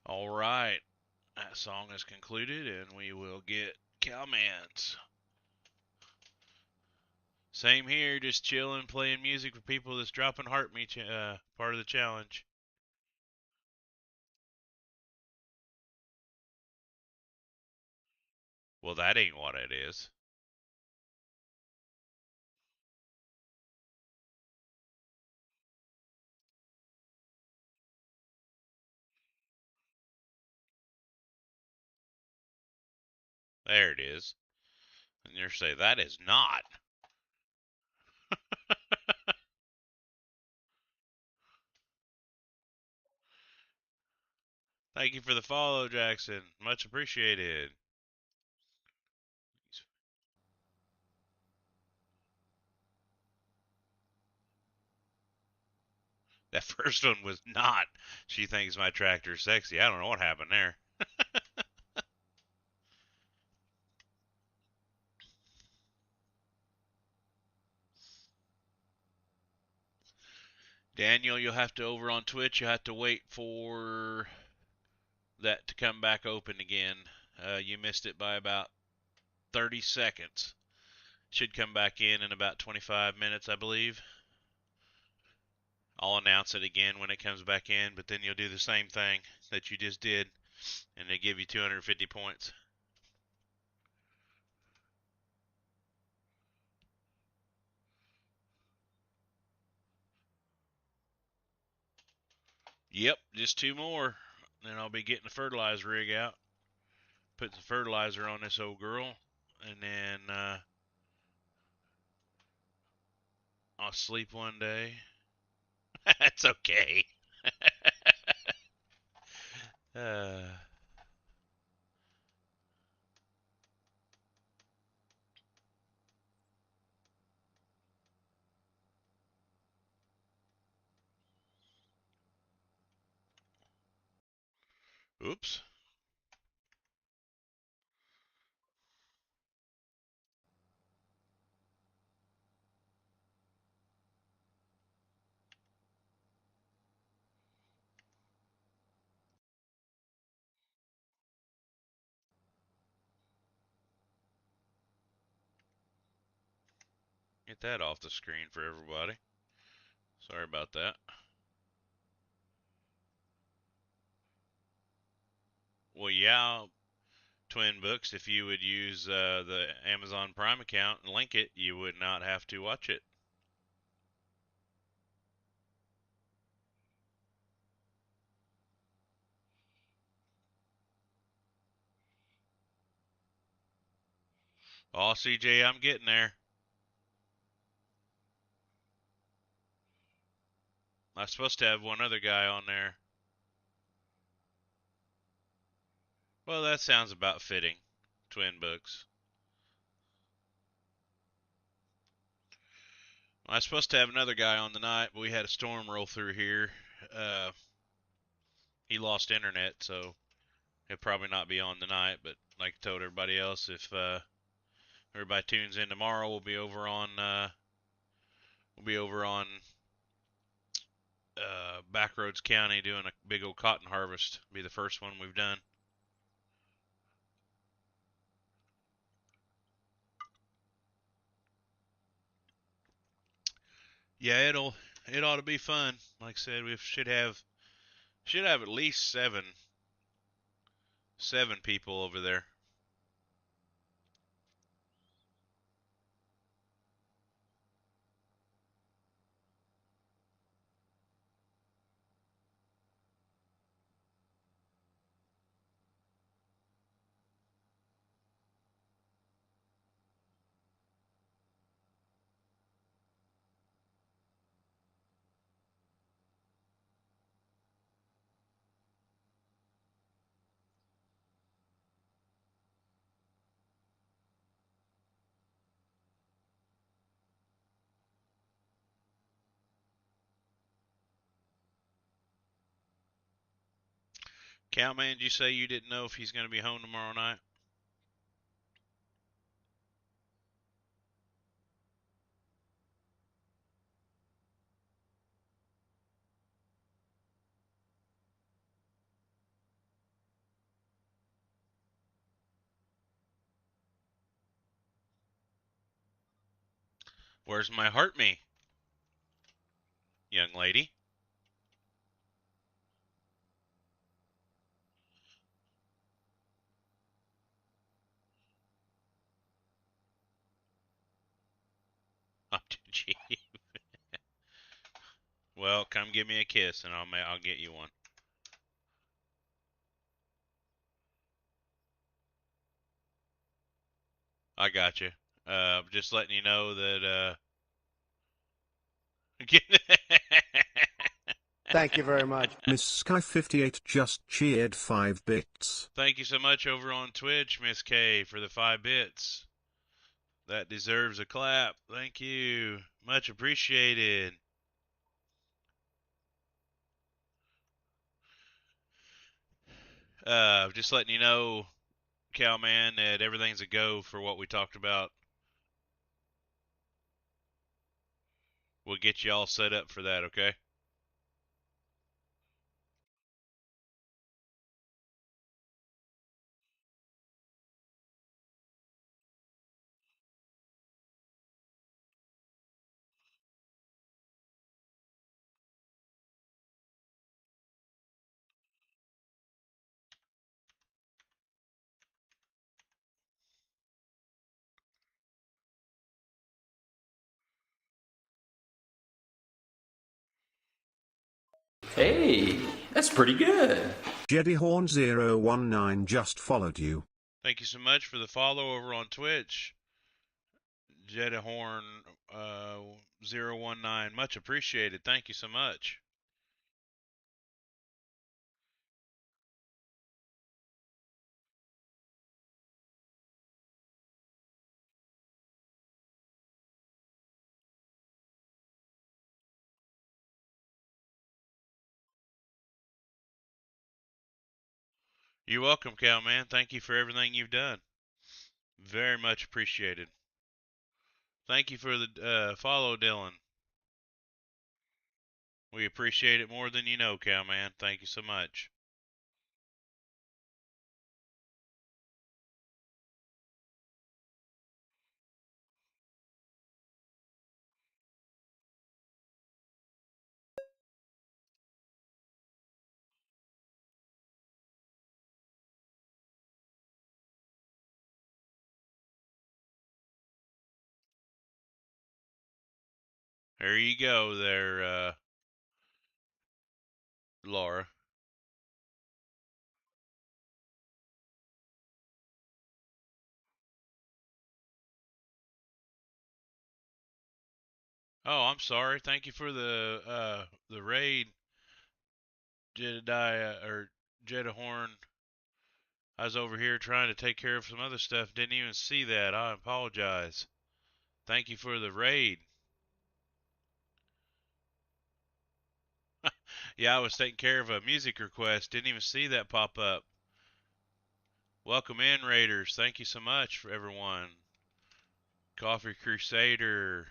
Speaker 1: All right, that song is concluded, and we will get Cowman's. Same here, just chilling, playing music for people that's dropping heart me part of the challenge. Well, that ain't what it is. There it is. And you say that is not. Thank you for the follow, Jackson. Much appreciated. That first one was not. She thinks my tractor's sexy. I don't know what happened there. Daniel, you'll have to over on Twitch. You have to wait for that to come back open again. You missed it by about 30 seconds. Should come back in about 25 minutes, I believe. I'll announce it again when it comes back in, but then you'll do the same thing that you just did, and they give you 250 points. Yep, just two more. Then I'll be getting the fertilizer rig out, putting some fertilizer on this old girl, and then I'll sleep one day. That's okay. uh, oops. Get that off the screen for everybody. Sorry about that. Well, yeah, Twin Books, if you would use the Amazon Prime account and link it, you would not have to watch it. Oh, CJ, I'm getting there. I'm supposed to have one other guy on there. Well, that sounds about fitting. Twin Books. I was supposed to have another guy on the night, but we had a storm roll through here. Uh, he lost internet, so he'll probably not be on tonight. But like I told everybody else, if everybody tunes in tomorrow, we'll be over on Backroads County doing a big old cotton harvest. Be the first one we've done. Yeah, it ought to be fun. Like I said, we should have at least seven people over there. Cowman, did you say you didn't know if he's going to be home tomorrow night? Where's my heart me, young lady? Oh, did you? Well, come give me a kiss and I'll get you one. I got you. Just letting you know that
Speaker 2: Thank you very much.
Speaker 3: Miss Sky 58 just cheered 5 bits.
Speaker 1: Thank you so much over on Twitch, Miss K, for the 5 bits. That deserves a clap. Thank you. Much appreciated. Just letting you know, Cowman, that everything's a go for what we talked about. We'll get you all set up for that, okay?
Speaker 4: Hey, that's pretty good.
Speaker 3: JediHorn019 just followed you.
Speaker 1: Thank you so much for the follow over on Twitch. Jedahorn 019. Much appreciated. Thank you so much. You're welcome, Cowman. Thank you for everything you've done. Very much appreciated. Thank you for the follow, Dylan. We appreciate it more than you know, Cowman. Thank you so much. There you go, there, Laura. Oh, I'm sorry. Thank you for the raid, Jedediah or Jedahorn. I was over here trying to take care of some other stuff. Didn't even see that. I apologize. Thank you for the raid. Yeah, I was taking care of a music request. Didn't even see that pop up. Welcome in, Raiders. Thank you so much for everyone. Coffee Crusader.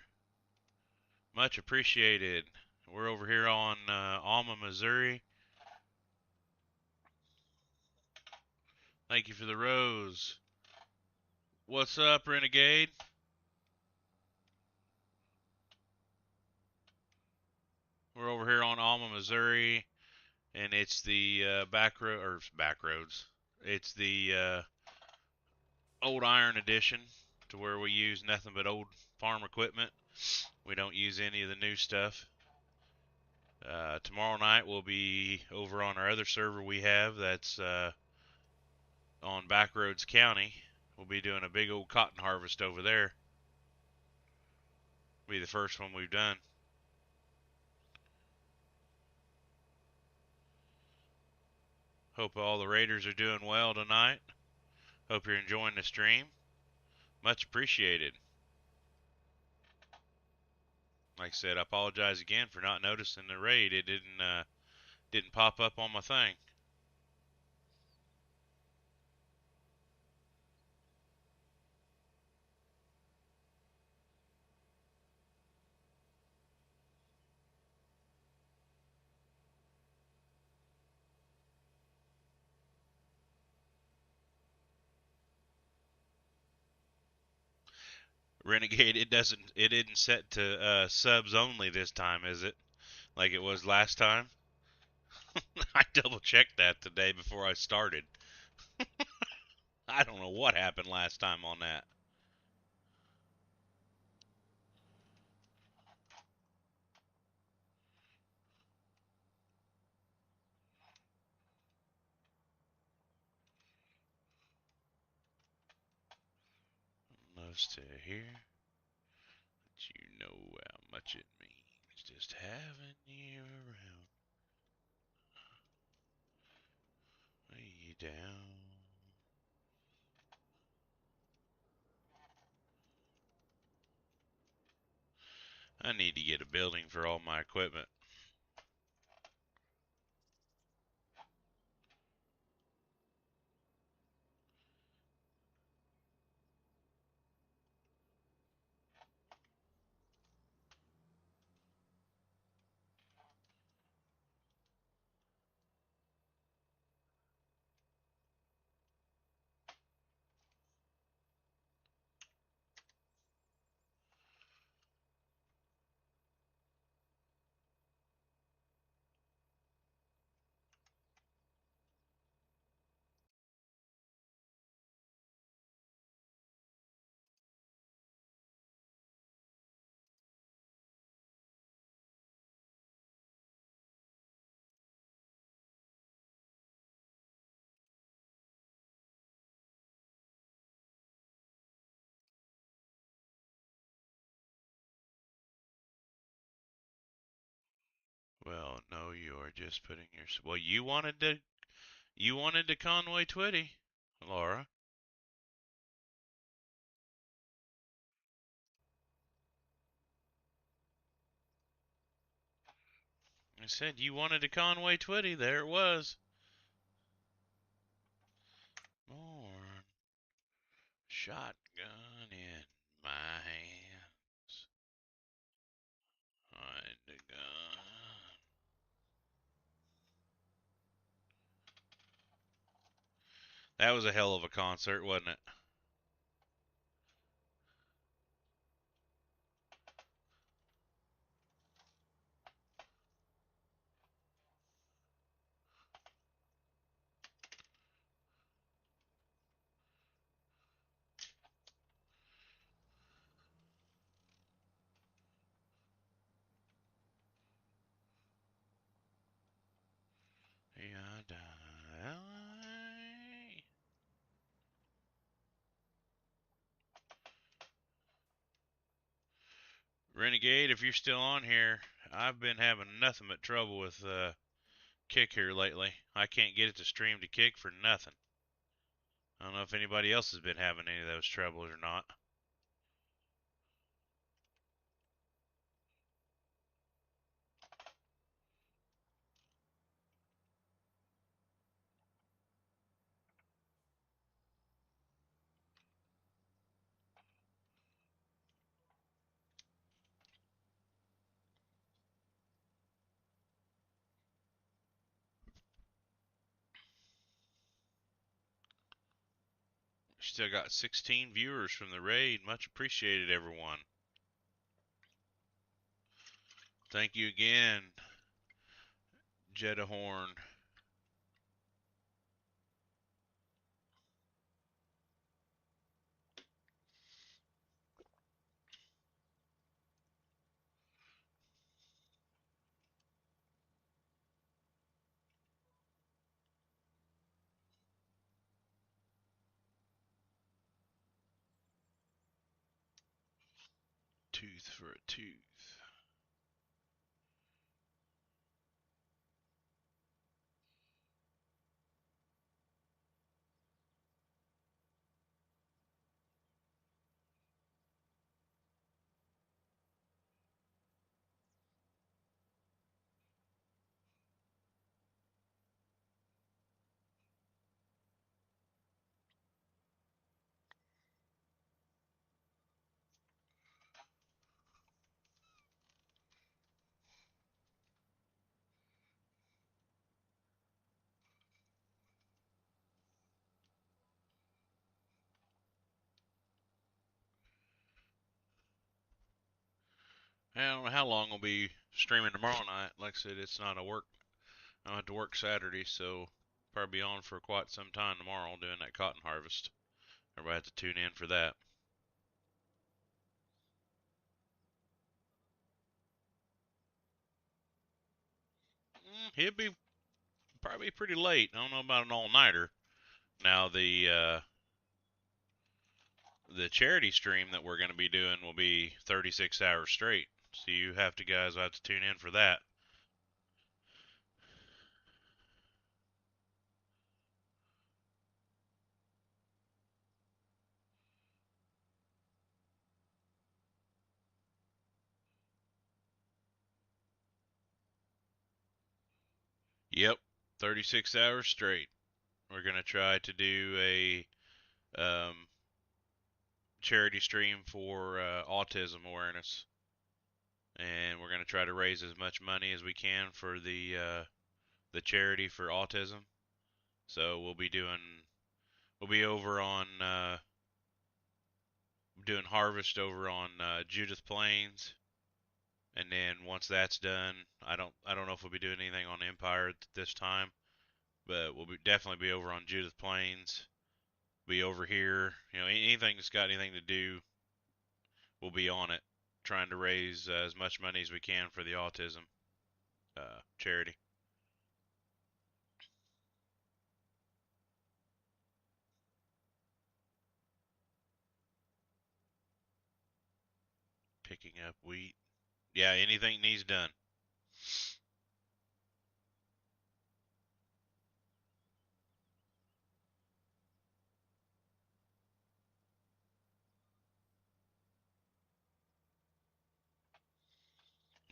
Speaker 1: Much appreciated. We're over here on Alma, Missouri. Thank you for the rose. What's up, Renegade? We're over here on Alma, Missouri, and it's the back roads. It's the old iron edition, to where we use nothing but old farm equipment. We don't use any of the new stuff. Tomorrow night we'll be over on our other server we have that's on Backroads County. We'll be doing a big old cotton harvest over there. Be the first one we've done. Hope all the Raiders are doing well tonight. Hope you're enjoying the stream. Much appreciated. Like I said, I apologize again for not noticing the raid. It didn't pop up on my thing. Renegade, it didn't set to subs only this time, is it? Like it was last time? I double checked that today before I started. I don't know what happened last time on that. Loves to hear that you know how much it means just having you around. Lay you down. I need to get a building for all my equipment. Well, no, you're just putting your. Well, you wanted to Conway Twitty, Laura. I said you wanted to Conway Twitty. There it was. More shotgun in my hands. Hide the gun. That was a hell of a concert, wasn't it? Yeah, die. Renegade, if you're still on here, I've been having nothing but trouble with Kick here lately. I can't get it to stream to Kick for nothing. I don't know if anybody else has been having any of those troubles or not. Still got 16 viewers from the raid. Much appreciated, everyone. Thank you again, Jedahorn. Tooth for a tooth. I don't know how long we'll be streaming tomorrow night. Like I said, it's not a work. I don't have to work Saturday, so probably be on for quite some time tomorrow doing that cotton harvest. Everybody have to tune in for that. He'll be probably pretty late. I don't know about an all-nighter. Now the charity stream that we're going to be doing will be 36 hours straight. So you guys will have to tune in for that. Yep, 36 hours straight. We're going to try to do a charity stream for autism awareness, and we're going to try to raise as much money as we can for the charity for autism. So we'll be over on doing harvest over on Judith Plains, and then once that's done, I don't know if we'll be doing anything on Empire at this time, but definitely be over on Judith Plains. Be over here, anything that's got anything to do, we'll be on it, trying to raise as much money as we can for the autism charity. Picking up wheat. Yeah, anything needs done.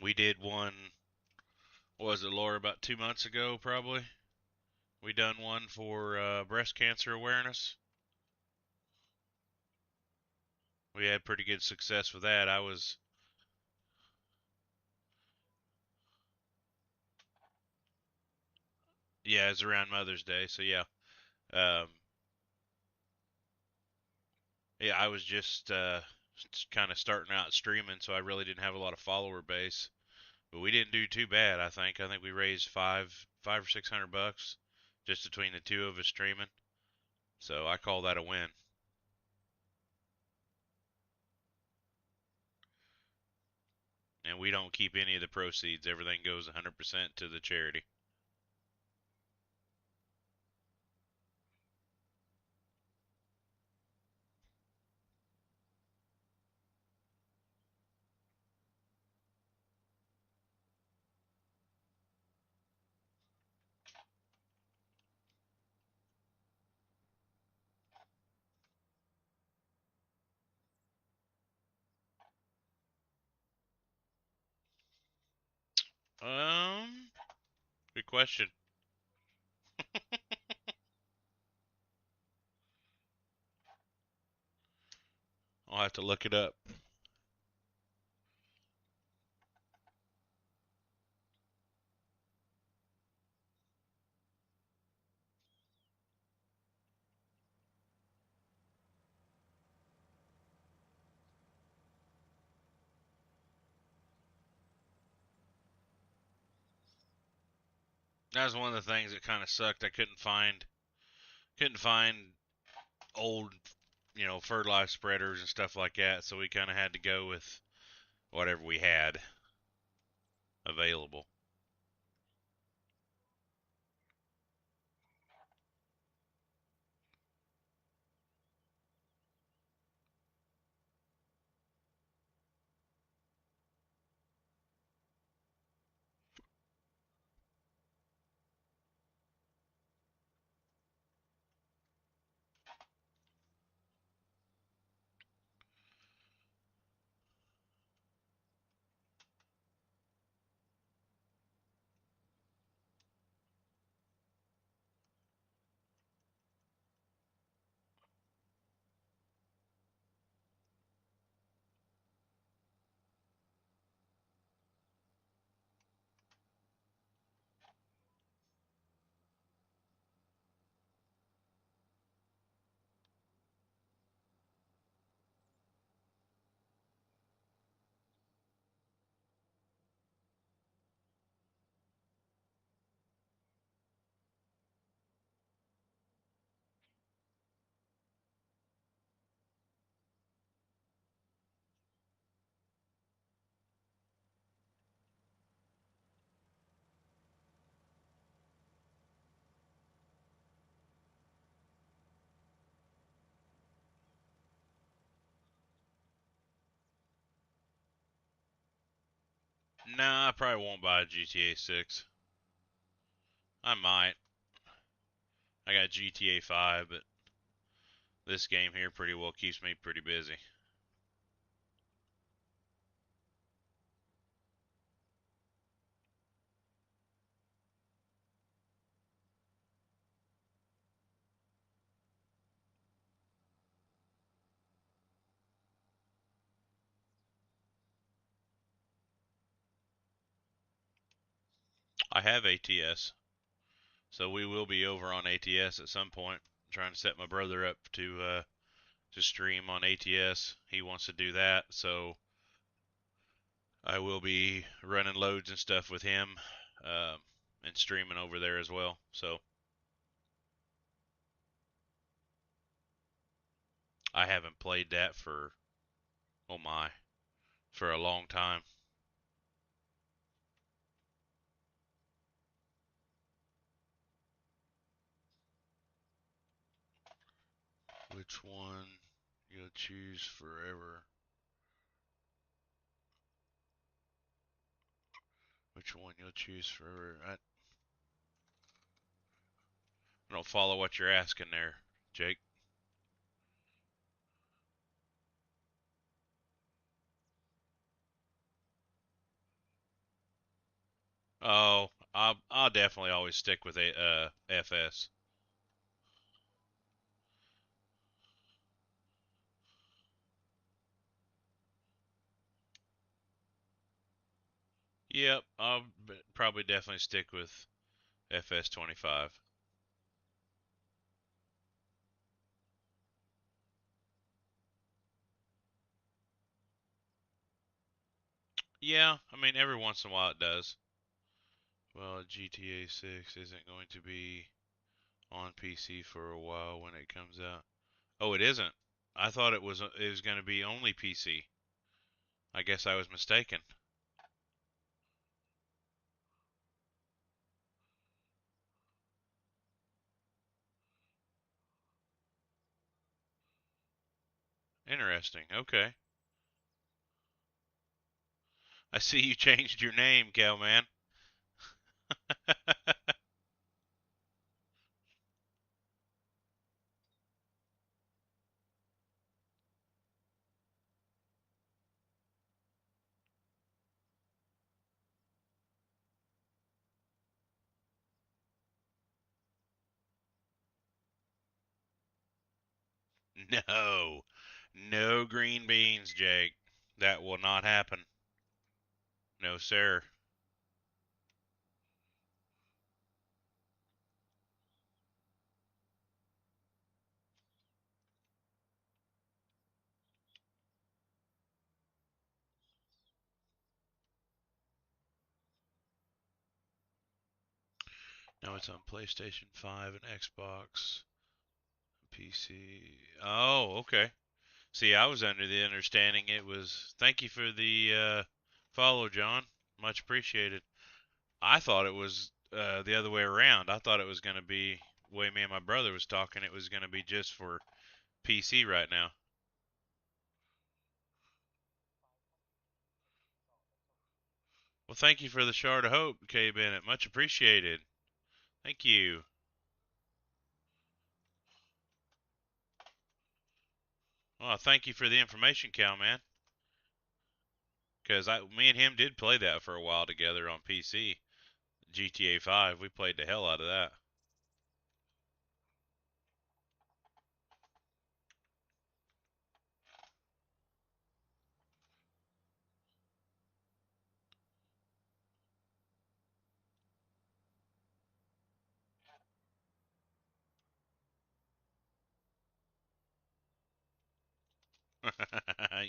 Speaker 1: We did one, what was it, Laura, about 2 months ago, probably? We done one for breast cancer awareness. We had pretty good success with that. Yeah, it's around Mother's Day, so yeah. Um, yeah, I was just kind of starting out streaming, so I really didn't have a lot of follower base. But we didn't do too bad, I think. I think we raised five or $600 just between the two of us streaming. So I call that a win. And we don't keep any of the proceeds. Everything goes 100% to the charity. Um, Good question. I'll have to look it up. That was one of the things that kind of sucked. I couldn't find old, fertilizer spreaders and stuff like that. So we kind of had to go with whatever we had available. Nah, I probably won't buy a GTA 6. I might. I got GTA 5, but this game here pretty well keeps me pretty busy. I have ATS, so we will be over on ATS at some point. I'm trying to set my brother up to stream on ATS. He wants to do that, so I will be running loads and stuff with him, and streaming over there as well. So I haven't played that for, oh my, for a long time. Which one you'll choose forever? Which one you'll choose forever? I don't follow what you're asking there, Jake. Oh, I'll definitely always stick with a FS. Yep, I'll probably definitely stick with FS 25. Yeah, I mean every once in a while it does. Well, GTA 6 isn't going to be on PC for a while when it comes out. Oh, it isn't. I thought it was going to be only PC. I guess I was mistaken. Interesting. Okay. I see you changed your name, Cowman. No. No green beans, Jake. That will not happen. No, sir. No, it's on PlayStation 5 and Xbox, PC. Oh, okay. See, I was under the understanding it was. Thank you for the follow, John. Much appreciated. I thought it was the other way around. I thought it was going to be the way me and my brother was talking. It was going to be just for PC right now. Well, thank you for the shard of hope, K. Bennett. Much appreciated. Thank you. Well, thank you for the information, Cal, man. Because me and him did play that for a while together on PC. GTA 5. We played the hell out of that.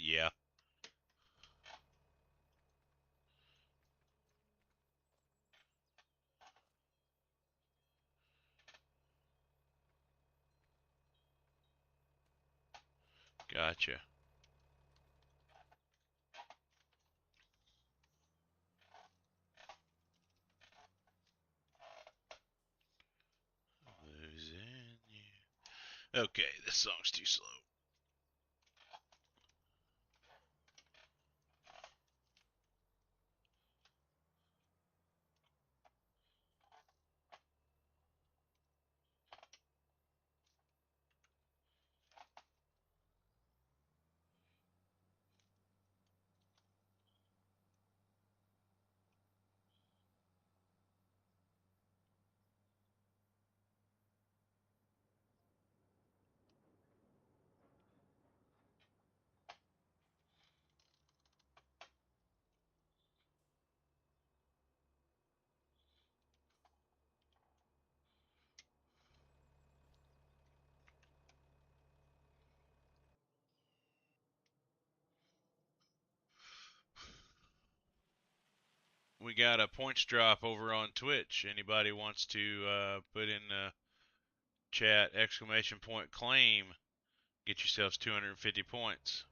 Speaker 1: Yeah, gotcha. Losing you. Okay, this song's too slow. we got a points drop over on Twitch. Anybody wants to put in the chat exclamation point claim, get yourselves 250 points.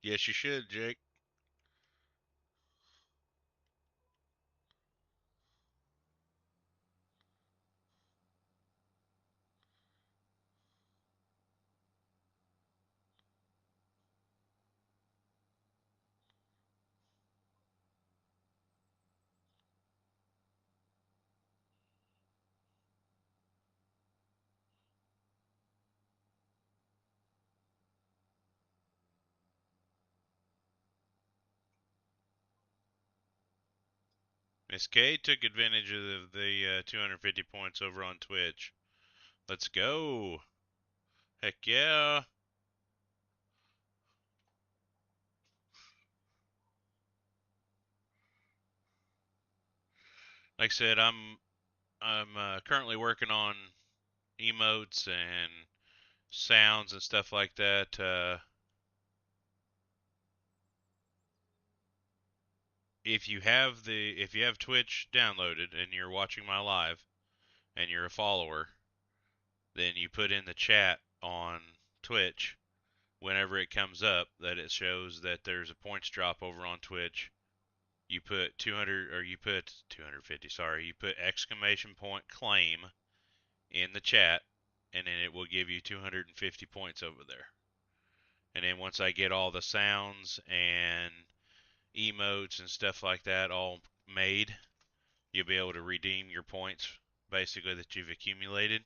Speaker 1: Yes, you should, Jake. Miss K took advantage of the 250 points over on Twitch. Let's go. Heck yeah. Like I said, I'm currently working on emotes and sounds and stuff like that. If you have Twitch downloaded and you're watching my live and you're a follower, then you put in the chat on Twitch whenever it comes up that it shows that there's a points drop over on Twitch. You put 200 or you put 250, sorry, you put exclamation point claim in the chat and then it will give you 250 points over there. And then once I get all the sounds and emotes and stuff like that all made, you'll be able to redeem your points basically that you've accumulated.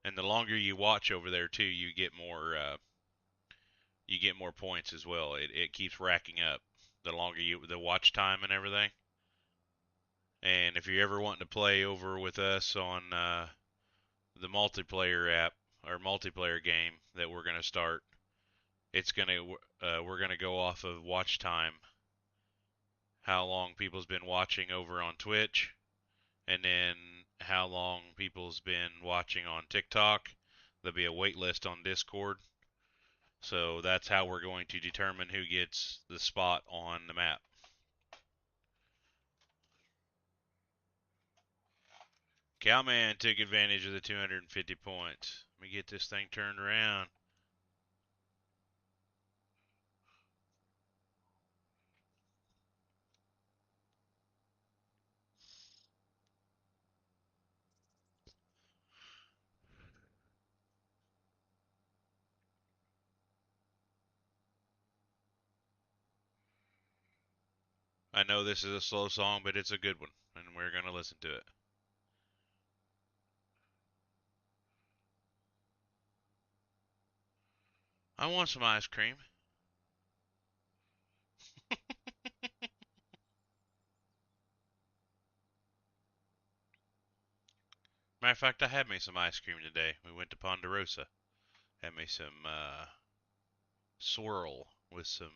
Speaker 1: And the longer you watch over there too, you get more points as well. It keeps racking up the longer the watch time and everything. And if you're ever wanting to play over with us on the multiplayer app or multiplayer game that we're gonna start, we're gonna go off of watch time, how long people's been watching over on Twitch, and then how long people's been watching on TikTok. There'll be a wait list on Discord. So that's how we're going to determine who gets the spot on the map. Cowman took advantage of the 250 points. Let me get this thing turned around. I know this is a slow song, but it's a good one, and we're going to listen to it. I want some ice cream. Matter of fact, I had me some ice cream today. We went to Ponderosa. Had me some swirl with some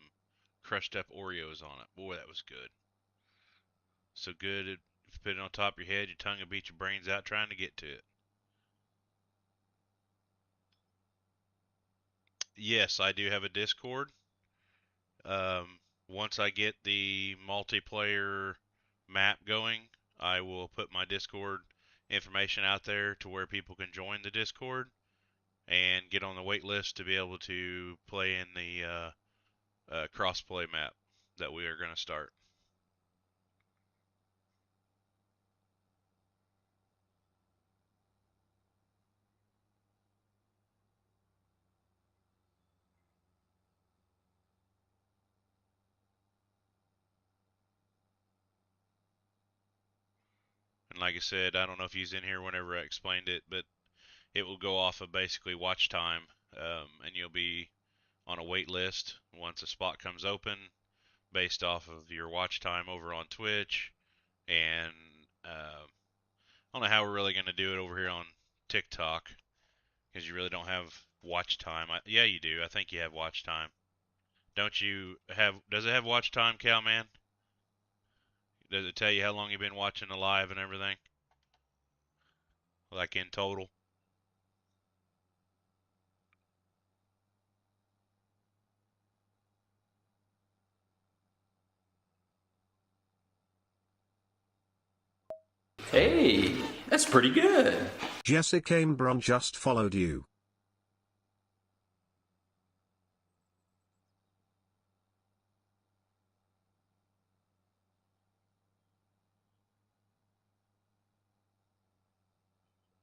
Speaker 1: crushed up Oreos on it. Boy, that was good. So good, if you put it on top of your head, your tongue will beat your brains out trying to get to it. Yes, I do have a Discord. Once I get the multiplayer map going, I will put my Discord information out there to where people can join the Discord and get on the wait list to be able to play in the crossplay map that we are going to start. And like I said, I don't know if he's in here whenever I explained it, but it will go off of basically watch time, and you'll be on a wait list once a spot comes open based off of your watch time over on Twitch and I don't know how we're really going to do it over here on TikTok because you really don't have watch time. Yeah, you do. I think you have watch time. Don't you have? Does it have watch time, Cal man? Does it tell you how long you've been watching the live and everything? Like in total?
Speaker 4: Hey, that's pretty good.
Speaker 3: Jessica Cambron just followed you.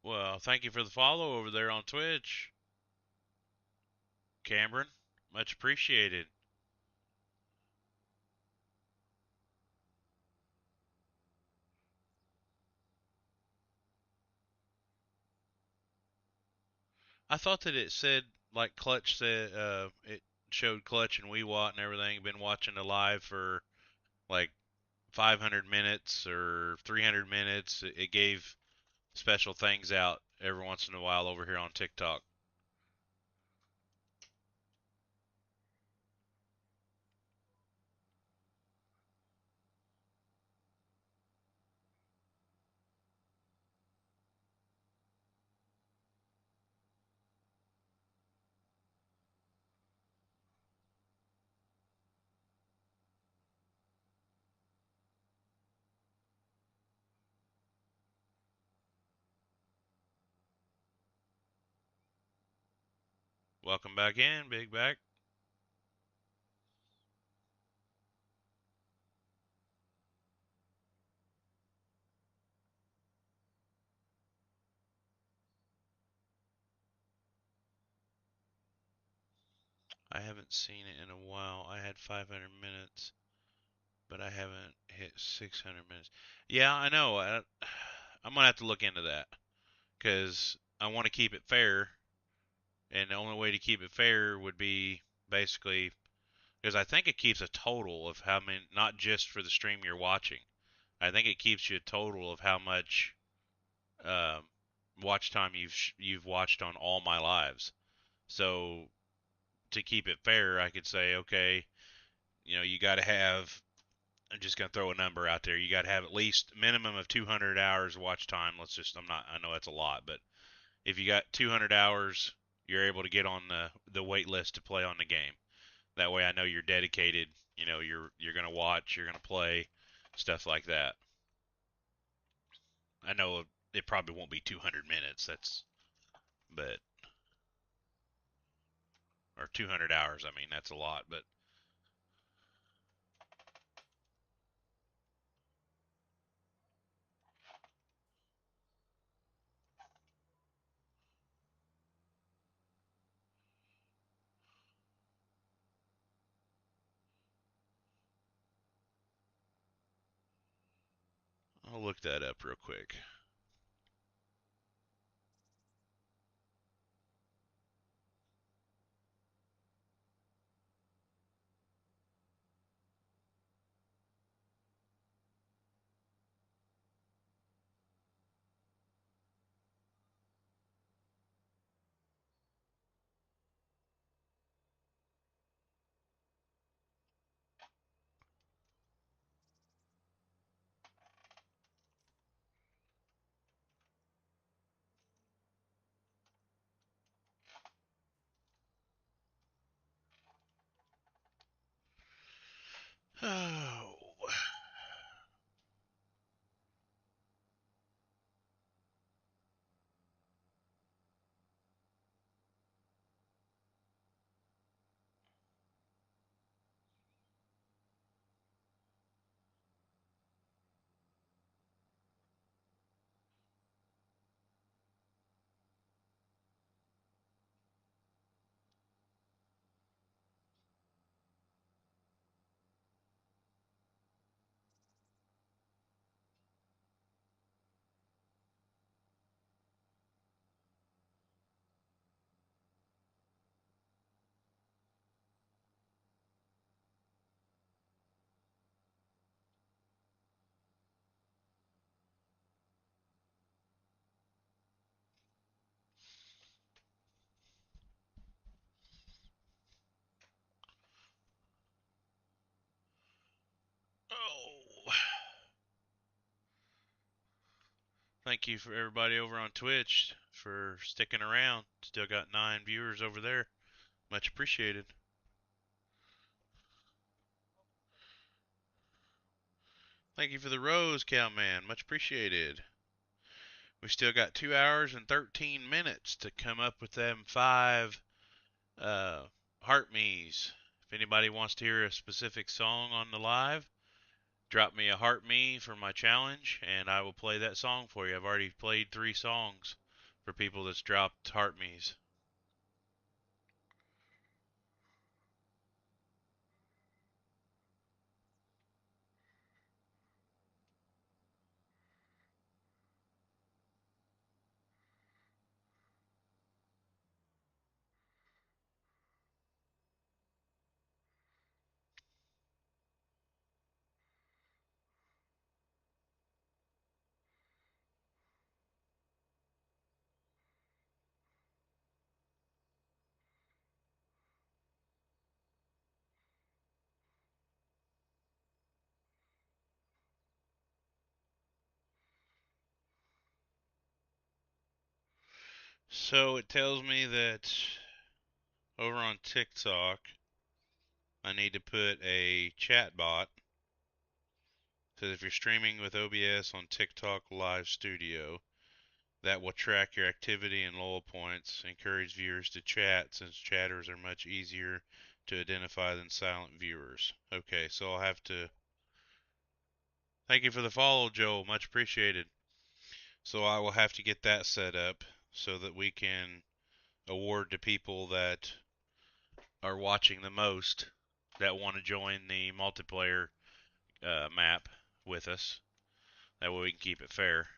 Speaker 1: Well, thank you for the follow over there on Twitch, Cameron. Much appreciated. I thought that it said like Clutch said it showed Clutch and WeWat and everything been watching the live for like 500 minutes or 300 minutes. It gave special things out every once in a while over here on TikTok. Welcome back in, Big Back. I haven't seen it in a while. I had 500 minutes, but I haven't hit 600 minutes. Yeah, I know. I'm gonna have to look into that because I want to keep it fair, and the only way to keep it fair would be basically because I think it keeps a total of how many, not just for the stream you're watching. I think it keeps you a total of how much um, watch time you've watched on all my lives. So to keep it fair, I could say, okay, you got to have. I'm just gonna throw a number out there. You got to have at least minimum of 200 hours watch time. Let's just. I'm not. I know that's a lot, but if you got 200 hours, you're able to get on the wait list to play on the game. That way, I know you're dedicated. You're gonna watch. You're gonna play, stuff like that. I know it probably won't be 200 minutes. But or 200 hours. I mean, that's a lot, but I'll look that up real quick. Thank you for everybody over on Twitch for sticking around. Still got 9 viewers over there. Much appreciated. Thank you for the rose, Cowman. Much appreciated. We still got 2 hours and 13 minutes to come up with them 5 heart me's. If anybody wants to hear a specific song on the live, drop me a heart me for my challenge, and I will play that song for you. I've already played 3 songs for people that's dropped heart me's. So it tells me that over on TikTok, I need to put a chat bot. It says if you're streaming with OBS on TikTok Live Studio, that will track your activity and loyal points. Encourage viewers to chat since chatters are much easier to identify than silent viewers. Okay, so I'll have to. Thank you for the follow, Joel. Much appreciated. So I will have to get that set up so that we can award to people that are watching the most that want to join the multiplayer map with us. That way we can keep it fair.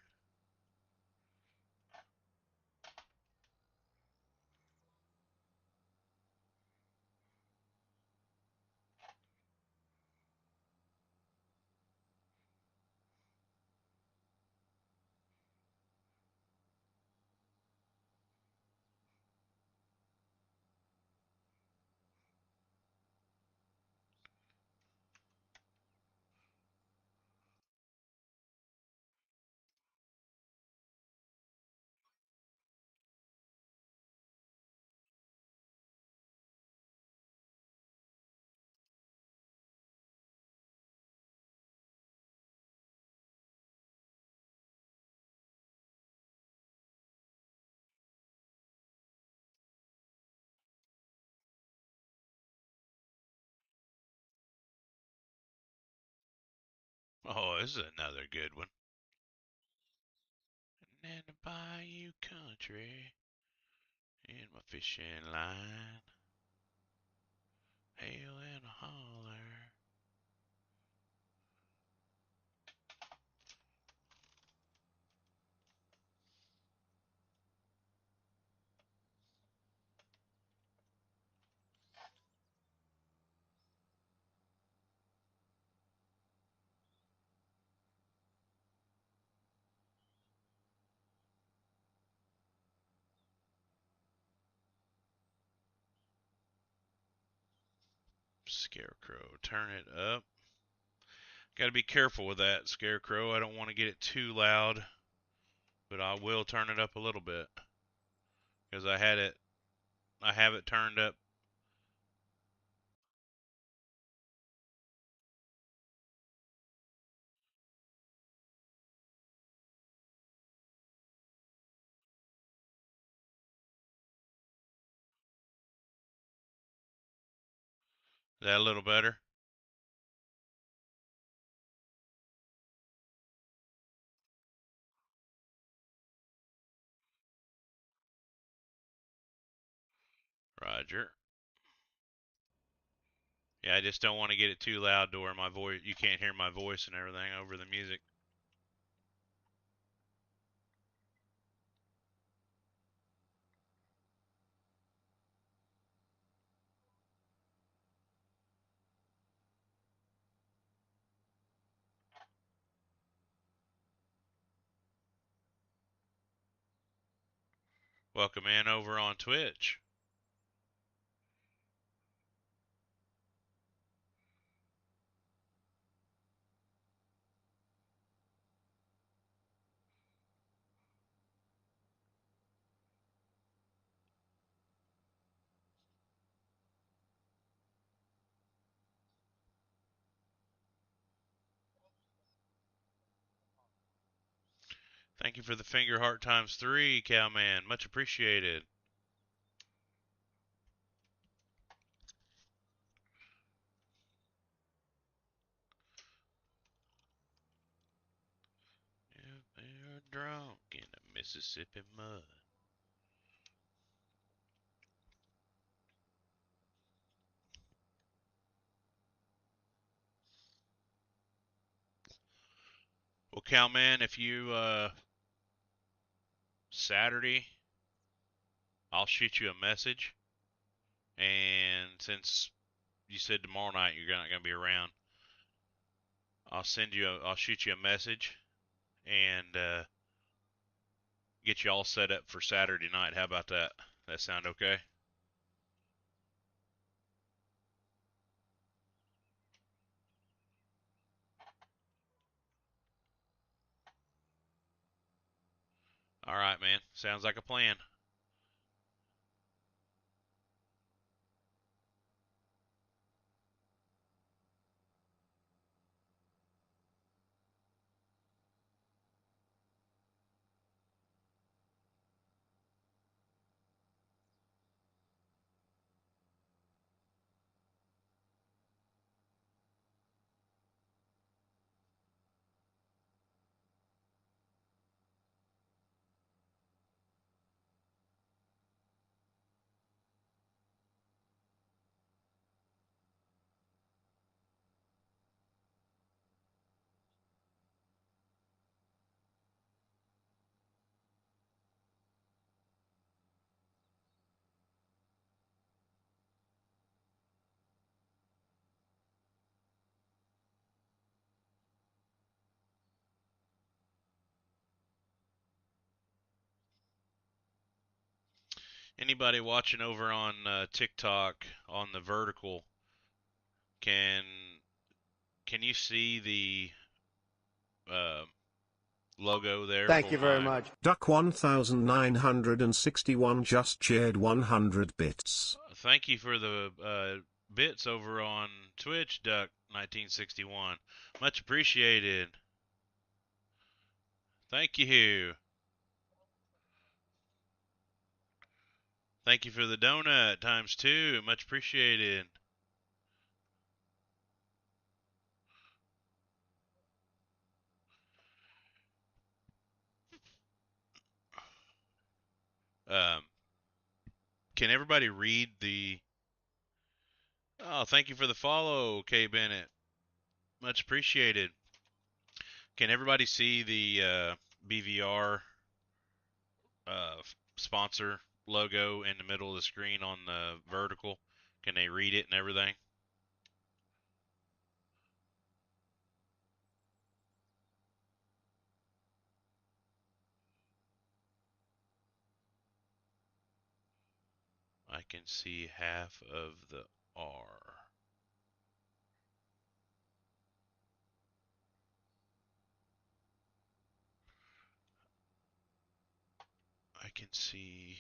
Speaker 1: Oh, this is another good one. In the bayou country, in my fishing line, hail and a holler. Scarecrow, turn it up. Got to be careful with that, Scarecrow. I don't want to get it too loud, but I will turn it up a little bit because I have it turned up. Is that a little better? Roger. Yeah, I just don't want to get it too loud to where my voice, you can't hear my voice and everything over the music. Welcome in over on Twitch. Thank you for the finger heart times 3, Cowman. Much appreciated. If they're drunk in the Mississippi mud. Well, Cowman, if you Saturday, I'll shoot you a message, and since you said tomorrow night you're not gonna be around, I'll shoot you a message and get you all set up for Saturday night. How about that? That sound okay? All right, man. Sounds like a plan. Anybody watching over on TikTok on the vertical, can can you see the logo there
Speaker 2: Thank
Speaker 1: for
Speaker 2: you very
Speaker 1: my?
Speaker 2: much.
Speaker 3: Duck 1961 just shared 100 bits.
Speaker 1: Thank you for the bits over on Twitch, Duck 1961. Much appreciated. Thank you. Thank you for the donut times 2. Much appreciated. Um, can everybody read the? Oh, thank you for the follow, K Bennett. Much appreciated. Can everybody see the BVR sponsor logo in the middle of the screen on the vertical? Can they read it and everything? I can see half of the R. I can see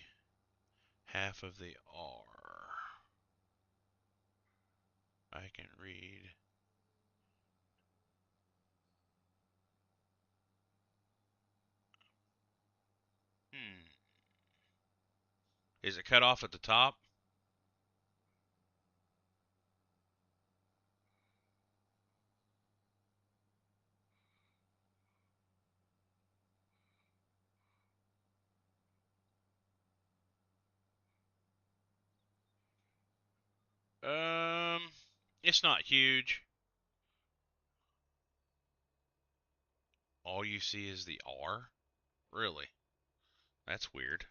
Speaker 1: half of the R. I can read. Hmm. Is it cut off at the top? Um, it's not huge. All you see is the R? Really? That's weird.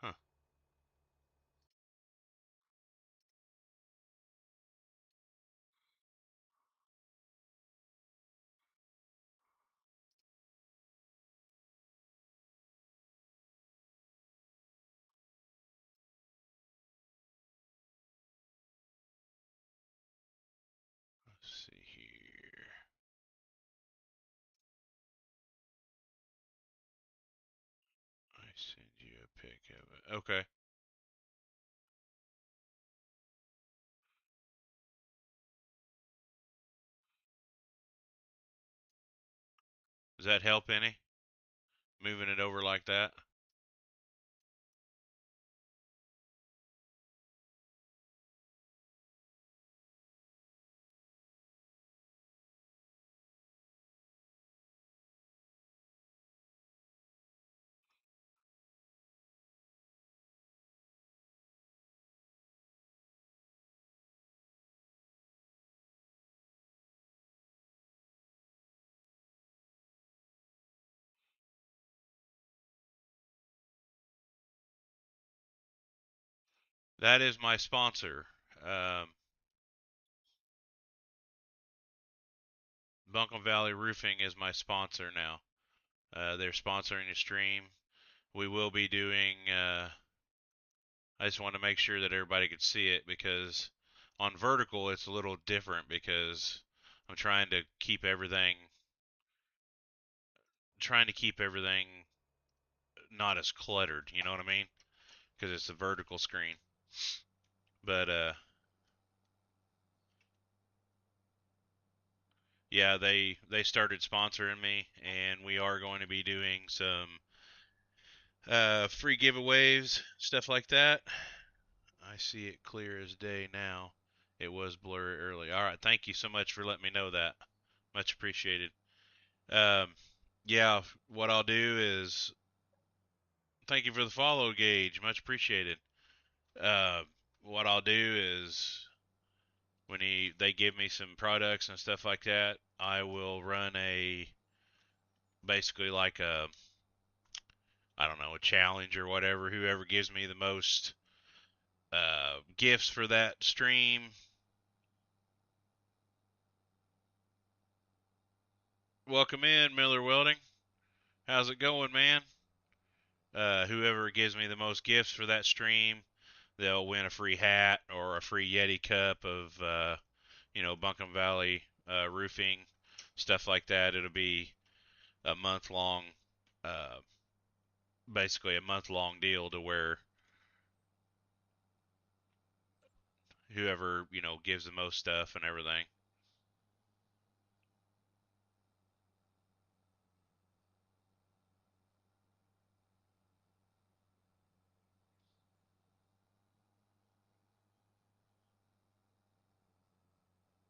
Speaker 1: Huh. Let's see here. I send you a pic of it. Okay. Does that help any? Moving it over like that? That is my sponsor. Bunkum Valley Roofing is my sponsor now. They're sponsoring the stream. We will be doing. I just want to make sure that everybody could see it because on vertical it's a little different because I'm trying to keep everything not as cluttered. You know what I mean? Because it's a vertical screen. But yeah, they started sponsoring me, and we are going to be doing some free giveaways, stuff like that. I see it clear as day now. It was blurry early. All right, thank you so much for letting me know that. Much appreciated. Um, yeah, what I'll do is thank you for the follow, Gage. Much appreciated. Uh, what I'll do is when they give me some products and stuff like that, I will run a basically like a I don't know a challenge or whatever. Whoever gives me the most gifts for that stream. Welcome in, Miller Welding. How's it going, man? Whoever gives me the most gifts for that stream, they'll win a free hat or a free Yeti cup of, Bunkum Valley roofing, stuff like that. It'll be a month long, uh, basically a month long deal to where whoever, gives the most stuff and everything.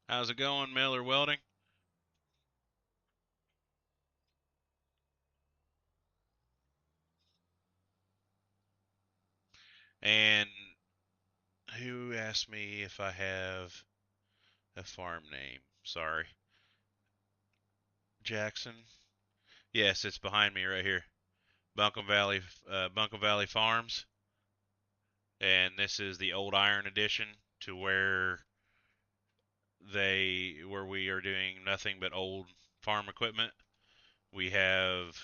Speaker 1: How's it going, Miller Welding? And who asked me if I have a farm name? Sorry. Jackson? Yes, it's behind me right here. Bunkum Valley Farms, and this is the Old Iron edition to where we are doing nothing but old farm equipment. We have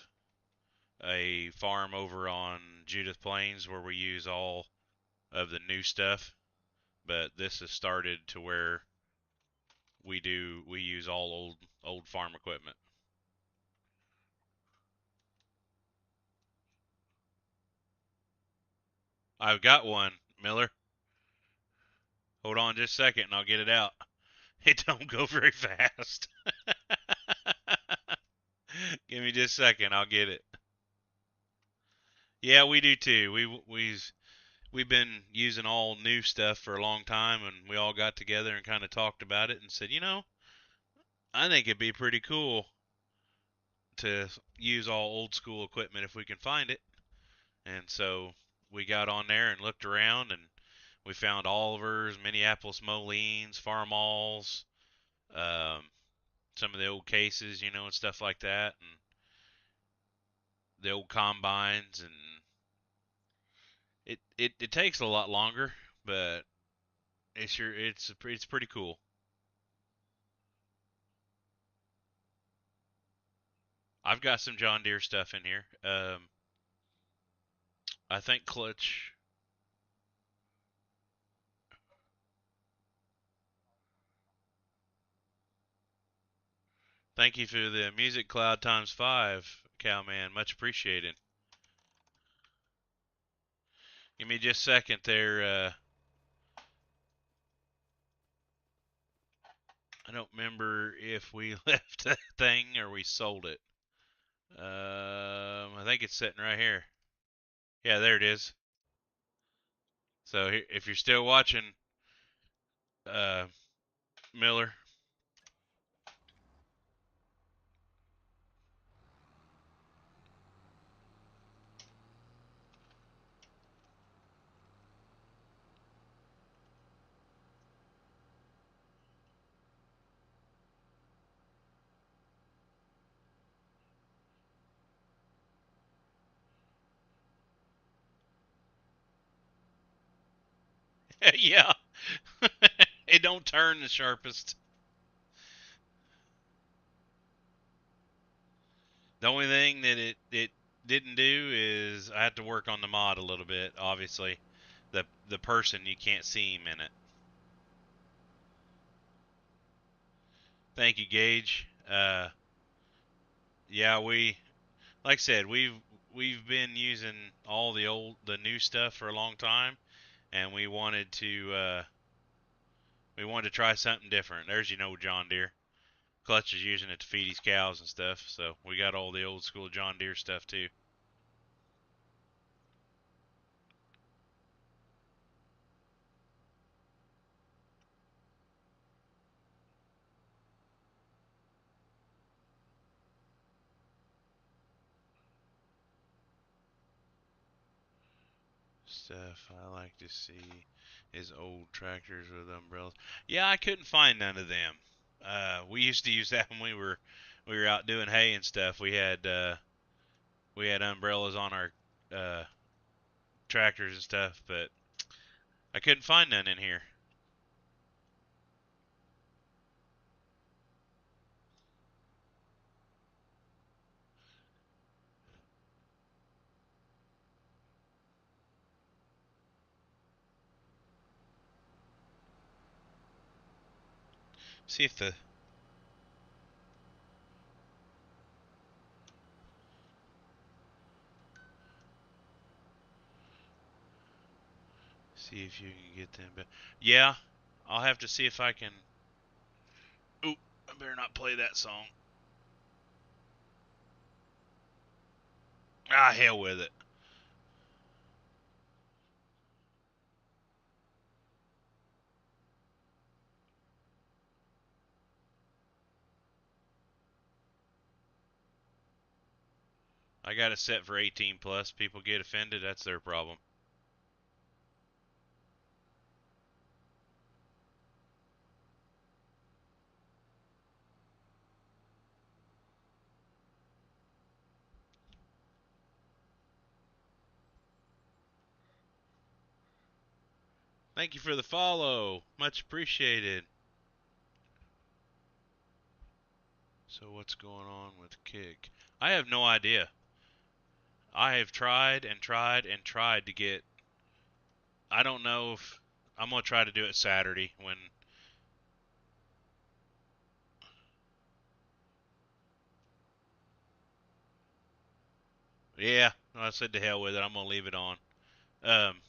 Speaker 1: a farm over on Judith Plains where we use all of the new stuff, but this has started to where we use all old farm equipment. I've got one, Miller. Hold on just a second and I'll get it out. It don't go very fast. Give me just a second, I'll get it. Yeah, we do too. We've been using all new stuff for a long time, and we all got together and kind of talked about it and said, I think it'd be pretty cool to use all old school equipment if we can find it. And so we got on there and looked around, and we found Oliver's, Minneapolis Molines, Farmalls, um, some of the old cases, and stuff like that, and the old combines, and it takes a lot longer, but it's pretty cool. I've got some John Deere stuff in here. I think Clutch. Thank you for the music cloud times 5, Cowman. Much appreciated. Give me just a second there. I don't remember if we left that thing or we sold it. I think it's sitting right here. Yeah, there it is. So if you're still watching, uh, Miller. Yeah, it don't turn the sharpest. The only thing that it didn't do is I had to work on the mod a little bit. Obviously, the person you can't see him in it. Thank you, Gage. Yeah, like I said, we've been using all the new stuff for a long time, and we wanted to try something different. There's John Deere. Clutch is using it to feed his cows and stuff, so we got all the old school John Deere stuff too. Stuff I like to see is old tractors with umbrellas. Yeah, I couldn't find none of them. We used to use that when we were out doing hay and stuff. We had umbrellas on our uh, tractors and stuff, but I couldn't find none in here. See if the see if you can get them. But yeah, I'll have to see if I can. Ooh, I better not play that song. Ah, hell with it. I got it set for 18 plus. People get offended. That's their problem. Thank you for the follow. Much appreciated. So what's going on with Kick? I have no idea. I have tried and tried and tried to get. I don't know if I'm gonna try to do it Saturday when. Yeah, I said to hell with it. I'm gonna leave it on. Um,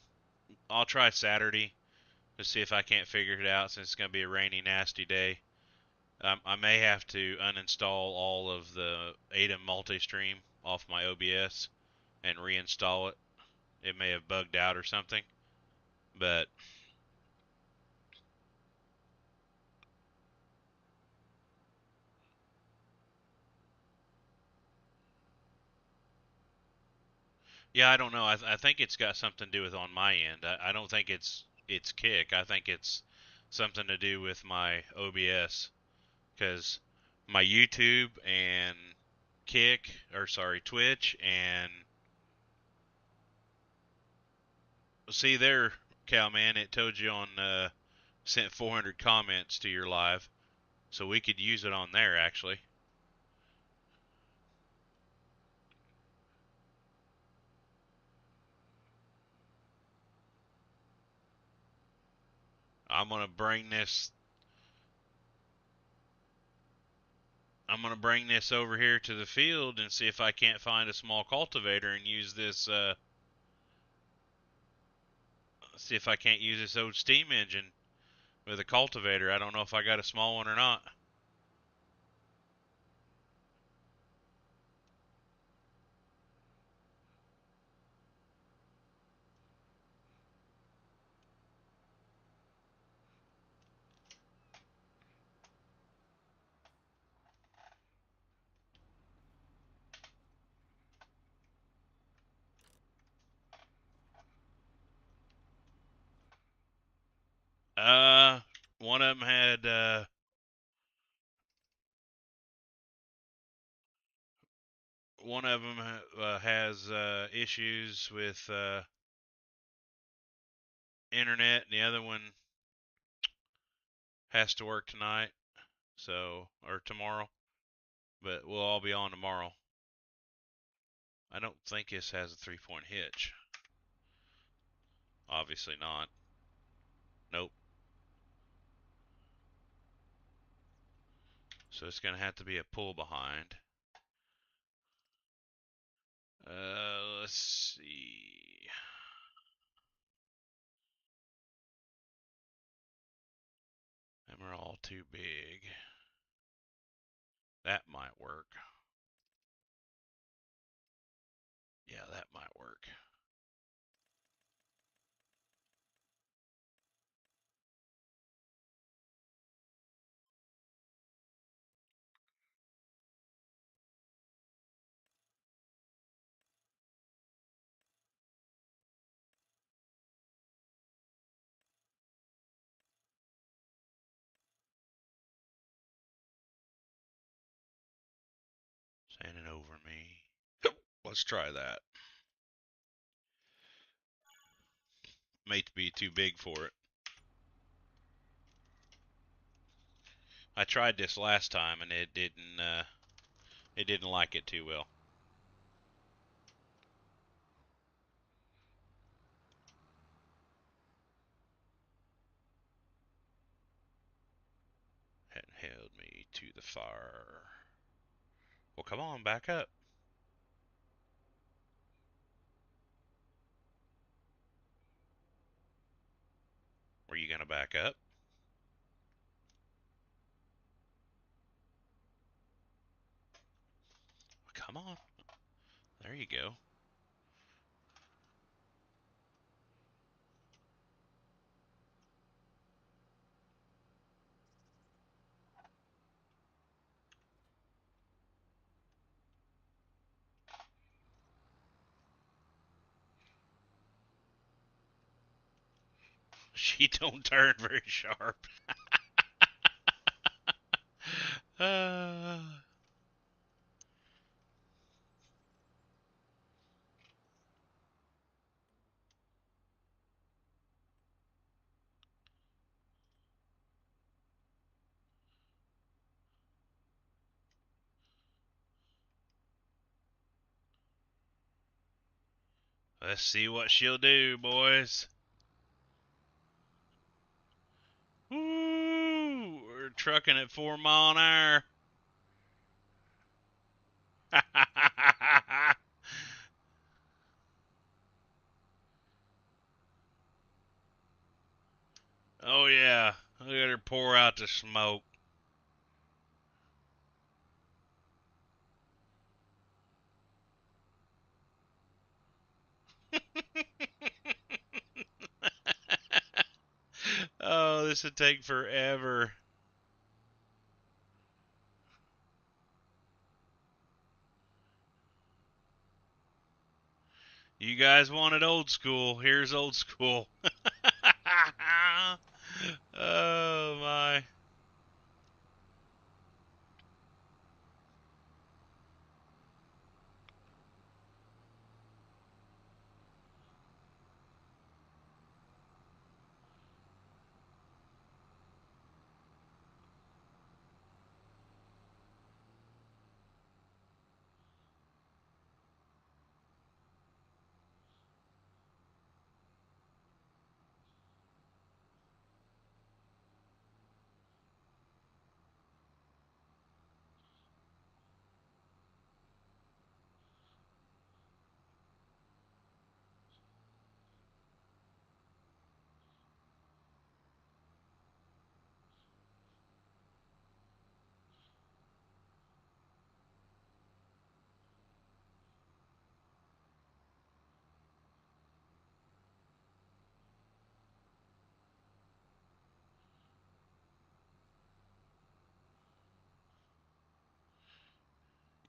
Speaker 1: I'll try Saturday to see if I can't figure it out since it's gonna be a rainy, nasty day. I may have to uninstall all of the ADA multi-stream off my OBS and reinstall it. It may have bugged out or something, but yeah, I don't know. I think it's got something to do with on my end. I don't think it's Kick. I think it's something to do with my OBS because my YouTube and Kick or sorry Twitch and see there, Cowman. It told you on sent 400 comments to your live, so we could use it on there actually. I'm gonna bring this. I'm gonna bring this over here to the field and see if I can't find a small cultivator and use this. See if I can't use this old steam engine with a cultivator. I don't know if I got a small one or not. Uh, one of them had one of them has issues with internet, and the other one has to work tonight, so or tomorrow. But we'll all be on tomorrow. I don't think this has a 3-point hitch. Obviously not. Nope. So it's gonna have to be a pull behind. Let's see. Them are all too big. That might work. Yeah, that might work. Standing over me. Let's try that. May be too big for it. I tried this last time and it didn't like it too well. It held me to the fire. Well, come on, back up. Were you gonna back up? Come on. There you go. She don't turn very sharp. uh, let's see what she'll do, boys. Woo! We're trucking at 4 mile an hour. Oh yeah, look at her pour out the smoke. Oh, this would take forever. You guys wanted old school. Here's old school. Oh my.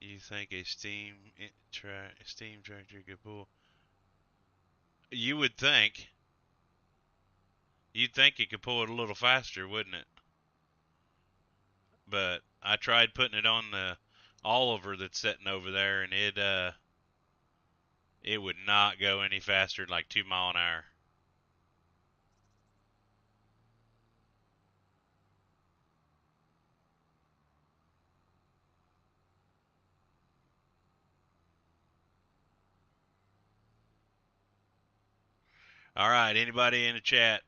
Speaker 1: You think a steam tractor could pull? You would think. You'd think it could pull it a little faster, wouldn't it? But I tried putting it on the Oliver that's sitting over there, and it would not go any faster than like 2 mile an hour. All right, anybody in the chat,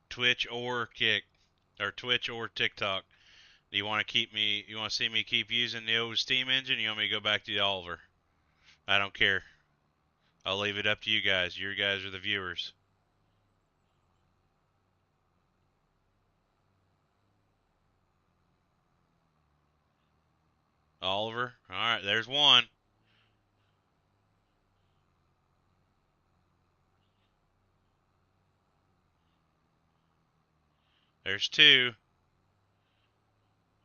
Speaker 1: Twitch or Kick, or Twitch or TikTok, do you want to keep me? You want to see me keep using the old steam engine? You want me to go back to the Oliver? I don't care. I'll leave it up to you guys. You guys are the viewers. Oliver. All right, there's one. There's two.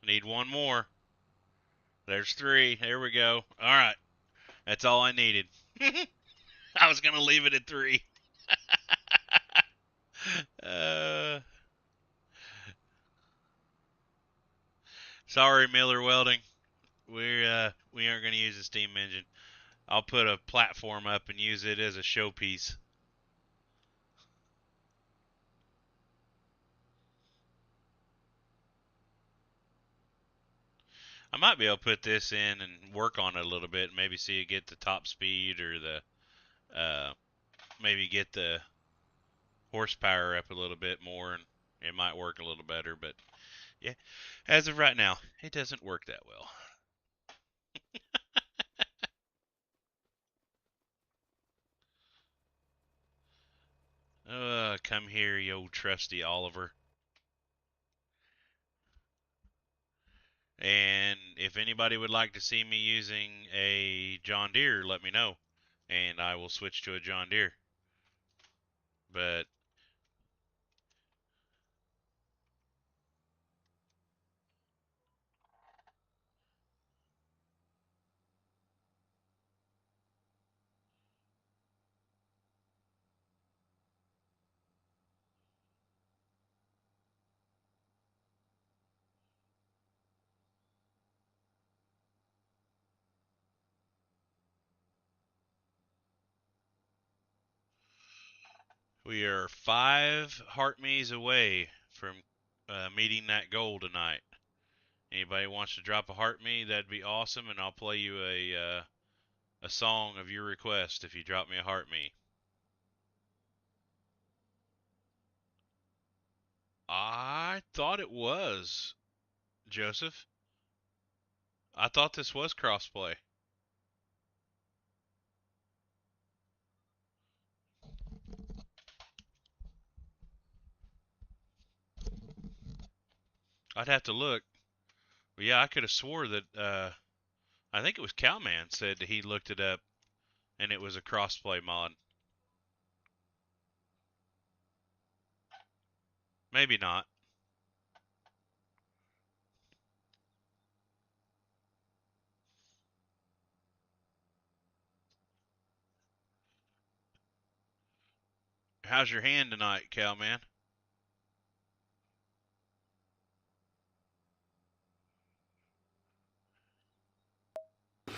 Speaker 1: Need one more. There's three. There we go. All right. That's all I needed. I was going to leave it at three. uh, sorry, Miller Welding. We aren't going to use the steam engine. I'll put a platform up and use it as a showpiece. I might be able to put this in and work on it a little bit. Maybe see it get the top speed or the maybe get the horsepower up a little bit more, and it might work a little better. But yeah, as of right now, it doesn't work that well. Come here, you old trusty Oliver. And if anybody would like to see me using a John Deere, let me know, and I will switch to a John Deere. But we are 5 heart me's away from meeting that goal tonight. Anybody wants to drop a heart me, that'd be awesome, and I'll play you a song of your request if you drop me a heart me. I thought it was, Joseph. I thought this was crossplay. I'd have to look. But yeah, I could have swore that I think it was Cowman said that he looked it up and it was a crossplay mod. Maybe not. How's your hand tonight, Cowman?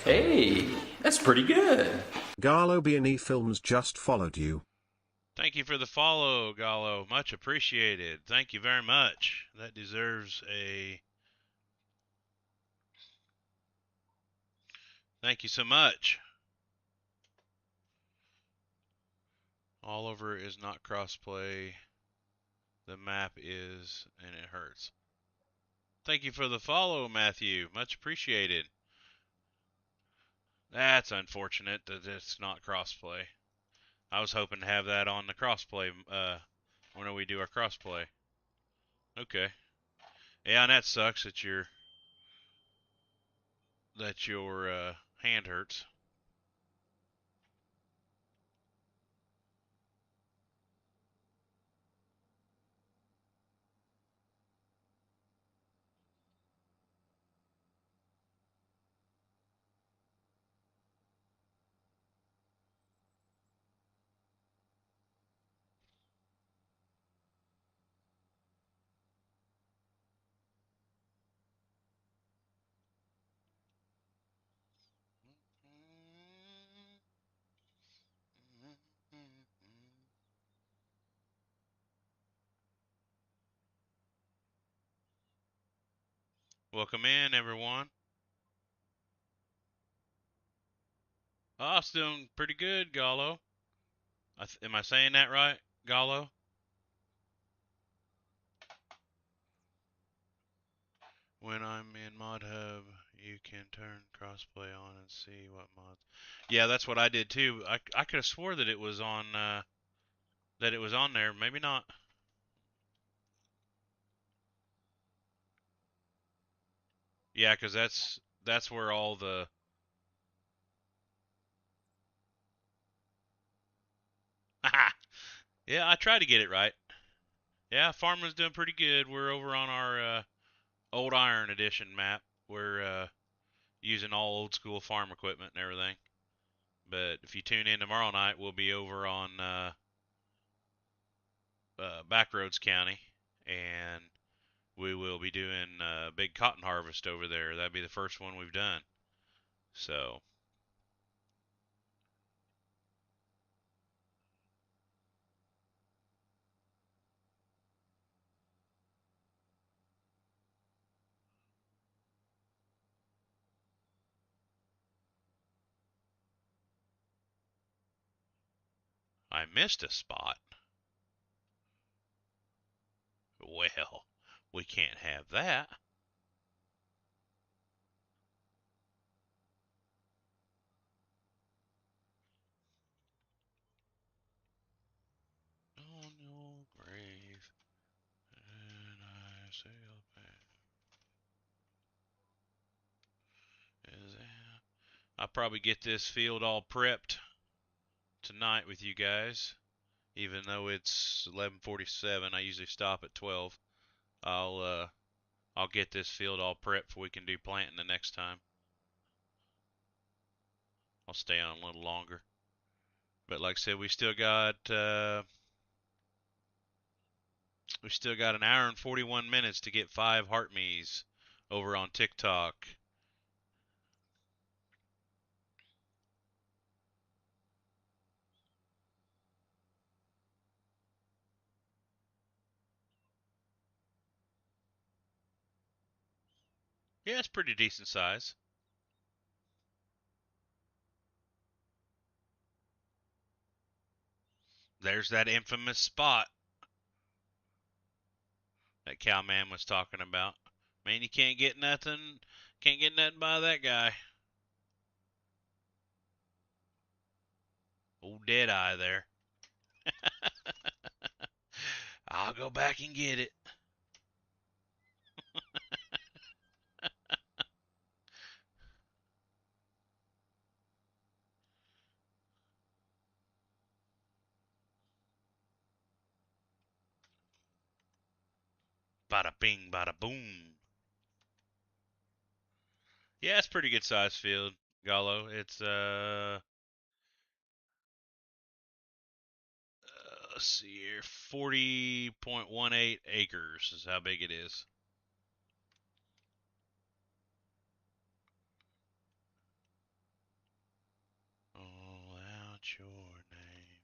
Speaker 4: Hey, that's pretty good.
Speaker 3: Gallo B&E Films just followed you.
Speaker 1: Thank you for the follow, Gallo. Much appreciated. Thank you very much. That deserves a thank you so much. Oliver is not crossplay. The map is, and it hurts. Thank you for the follow, Matthew. Much appreciated. That's unfortunate that it's not crossplay. I was hoping to have that on the crossplay when we do our crossplay. Okay. Yeah, and that sucks that your hand hurts. Welcome in, everyone. Oh, it's doing pretty good, Gallo. Am I saying that right, Gallo? When I'm in Mod Hub, you can turn crossplay on and see what mods. Yeah, that's what I did too. I could have swore that it was on there. Maybe not. Yeah, 'cause that's where all the Yeah, I tried to get it right. Yeah, farming's doing pretty good. We're over on our old iron edition map. We're using all old school farm equipment and everything. But if you tune in tomorrow night, we'll be over on Backroads County, and we will be doing a big cotton harvest over there. That'd be the first one we've done. So I missed a spot. Well, we can't have that. On your grave, and I sail back. I'll probably get this field all prepped tonight with you guys. Even though it's 11:47, I usually stop at 12. I'll uh I'll get this field all prepped so we can do planting the next time. I'll stay on a little longer. But like I said, we still got an hour and 41 minutes to get 5 heart me's over on TikTok. Yeah, it's pretty decent size. There's that infamous spot that Cowman was talking about. Man, you can't get nothing by that guy. Old Deadeye there. I'll go back and get it. Bada bing, bada boom. Yeah, it's a pretty good sized field, Gallo. It's let's see here, 40.18 acres is how big it is. All out your name.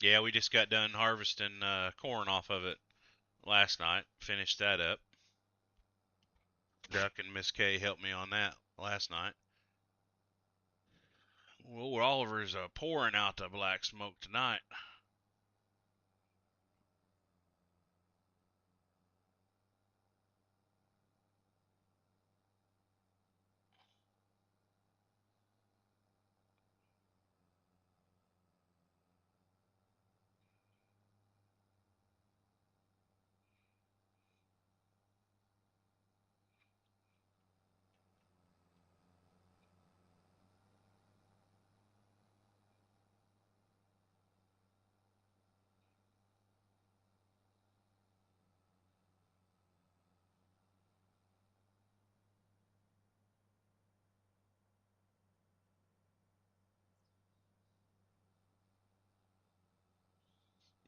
Speaker 1: Yeah, we just got done harvesting corn off of it last night. Finished that up. Duck and Miss K helped me on that last night. Well, Oliver's pouring out the black smoke tonight.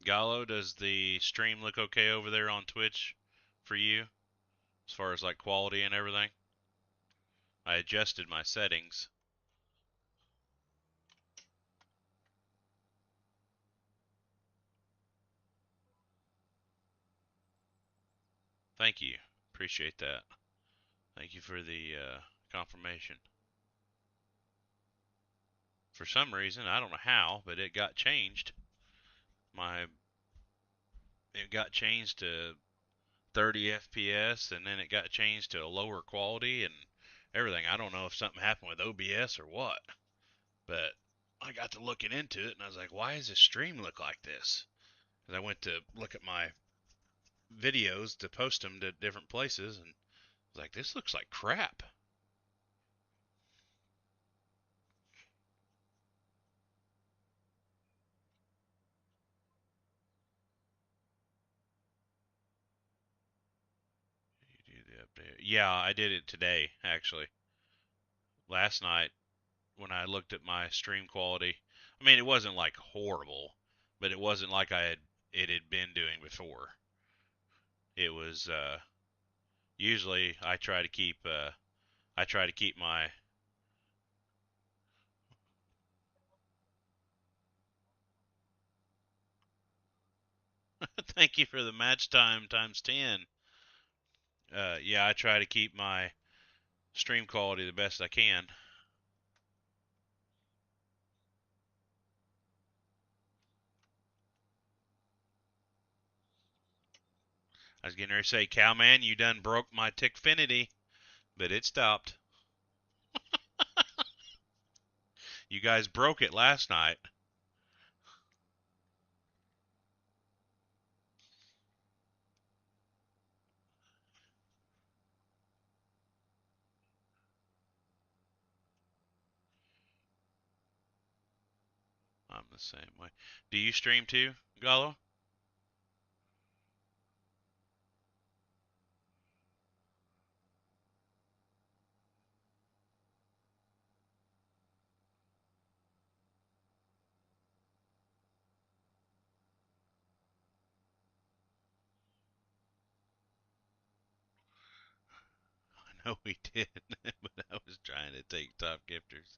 Speaker 1: Gallo, does the stream look okay over there on Twitch for you as far as like quality and everything? I adjusted my settings. Thank you. Appreciate that. Thank you for the confirmation. For some reason, I don't know how, but it got changed. My it got changed to 30 FPS, and then it got changed to a lower quality and everything. I don't know if something happened with OBS or what, but I got to looking into it, and I was like, why does this stream look like this? Because I went to look at my videos to post them to different places, and I was like, this looks like crap. You do the update. Yeah, I did it today, actually. Last night, when I looked at my stream quality, I mean, it wasn't like horrible, but it wasn't like it had been doing before. It was usually I try to keep my thank you for the match time times 10. Yeah, I try to keep my stream quality the best I can. I was getting ready to say, Cowman, you done broke my Tickfinity, but it stopped. You guys broke it last night. I'm the same way. Do you stream too, Gallo? I know we did, but I was trying to take top gifters.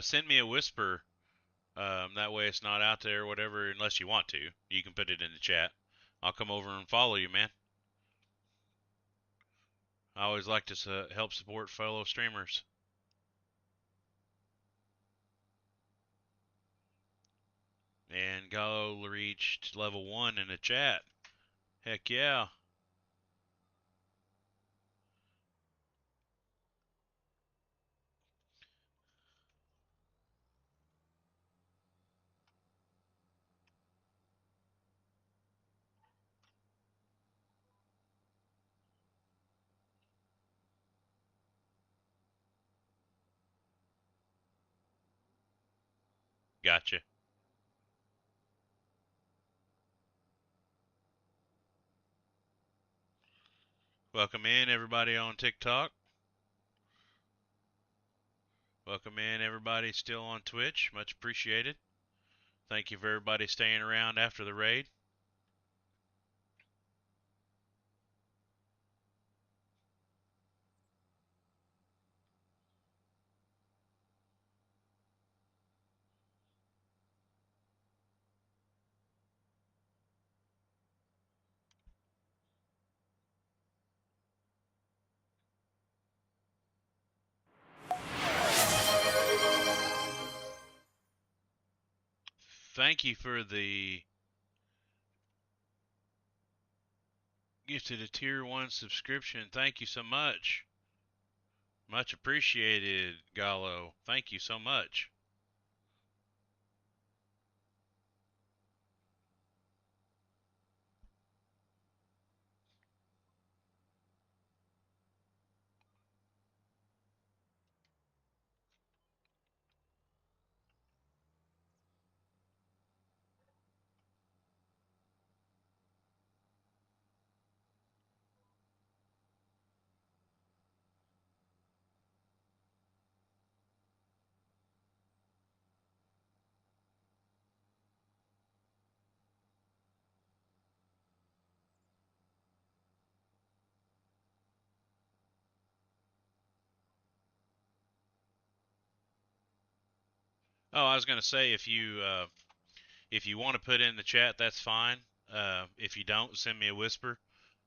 Speaker 1: Send me a whisper. That way it's not out there, or whatever, unless you want to. You can put it in the chat. I'll come over and follow you, man. I always like to help support fellow streamers. And Gallo reached level 1 in the chat. Heck yeah. Gotcha. Welcome in, everybody on TikTok. Welcome in, everybody still on Twitch. Much appreciated. Thank you for everybody staying around after the raid. Thank you for the gifted a tier 1 subscription. Thank you so much. Much appreciated, Gallo. Thank you so much. Oh, I was going to say, if you If you want to put in the chat, that's fine. If you don't, send me a whisper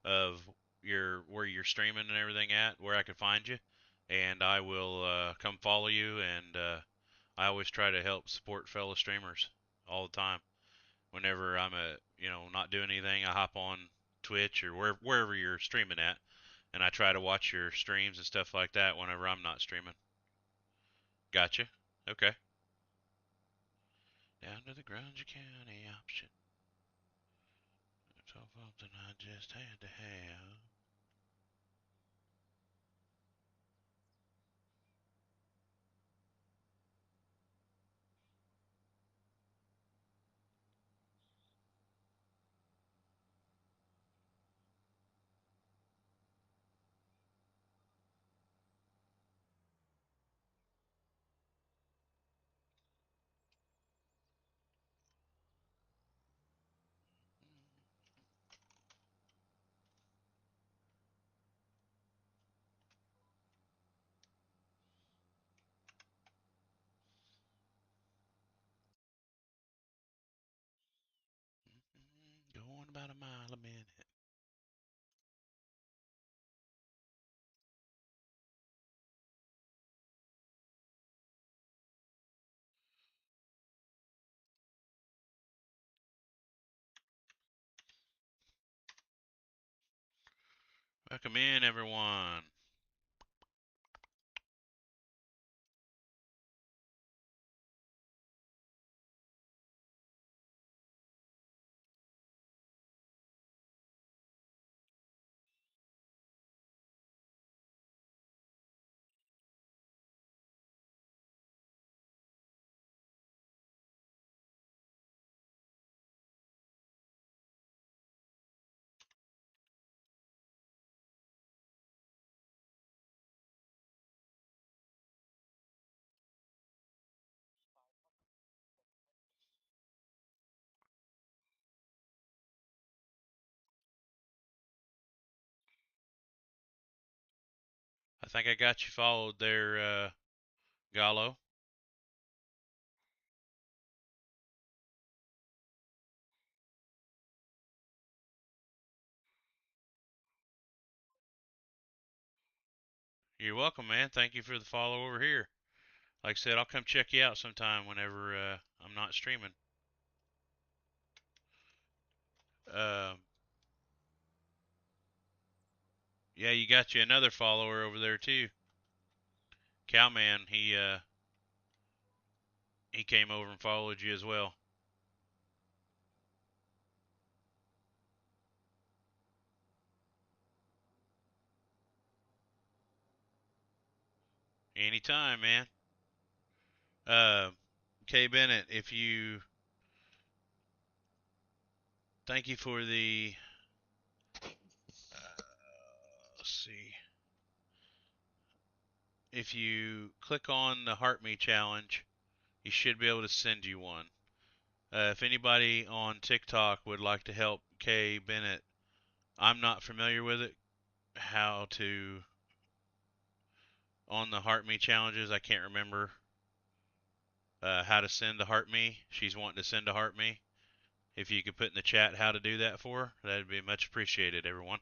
Speaker 1: of where you're streaming and everything at, where I can find you, and I will come follow you. And I always try to help support fellow streamers all the time. Whenever I'm not doing anything, I hop on Twitch or wherever you're streaming at, and I try to watch your streams and stuff like that whenever I'm not streaming. Gotcha. Okay. Down to the Grunge County option. 12 something I just had to have. Going about a mile a minute. Welcome in, everyone. I think I got you followed there, Gallo. You're welcome, man. Thank you for the follow over here. Like I said, I'll come check you out sometime whenever I'm not streaming. Um, yeah, you got you another follower over there too. Cowman, he came over and followed you as well. Anytime, man. Uh, Kay Bennett, if you thank you for the let's see. If you click on the Heart Me challenge, he should be able to send you one. If anybody on TikTok would like to help Kay Bennett, I'm not familiar with it. How to on the Heart Me challenges, I can't remember how to send the Heart Me. She's wanting to send a Heart Me. If you could put in the chat how to do that for her, that'd be much appreciated, everyone.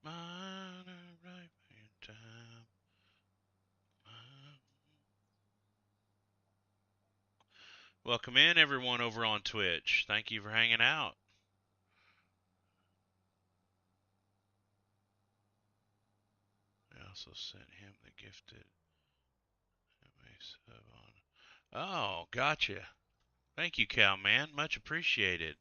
Speaker 1: Minor right in time. Welcome in, everyone, over on Twitch. Thank you for hanging out. I also sent him the gifted sub on. Oh, gotcha. Thank you, Cal, man. Much appreciated.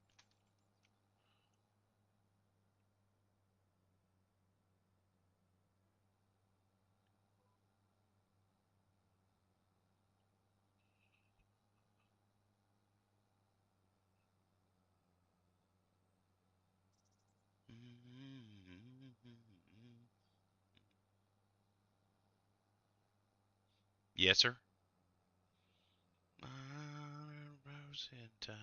Speaker 1: Yes, sir. Rose in time.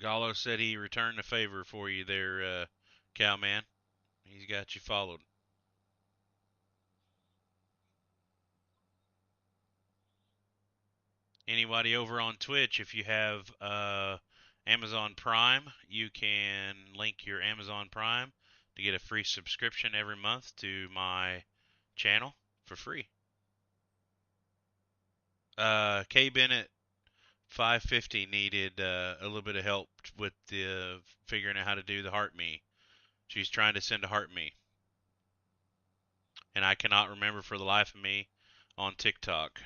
Speaker 1: Gallo said he returned the favor for you there, Cowman. He's got you followed. Anybody over on Twitch, if you have Amazon Prime, you can link your Amazon Prime to get a free subscription every month to my channel for free. K Bennett 550 needed a little bit of help with the figuring out how to do the heart me. She's trying to send a heart me, and I cannot remember for the life of me on TikTok.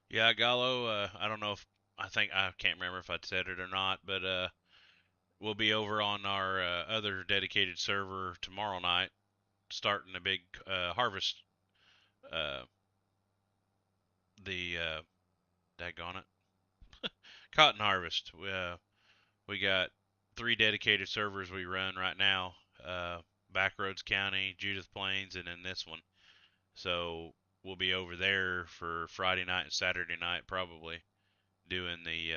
Speaker 1: Yeah, Gallo, I don't know if I can't remember if I said it or not, but we'll be over on our other dedicated server tomorrow night, starting a big harvest. Uh, the daggone it, cotton harvest. We got 3 dedicated servers we run right now. Backroads County, Judith Plains, and then this one. So we'll be over there for Friday night and Saturday night probably doing the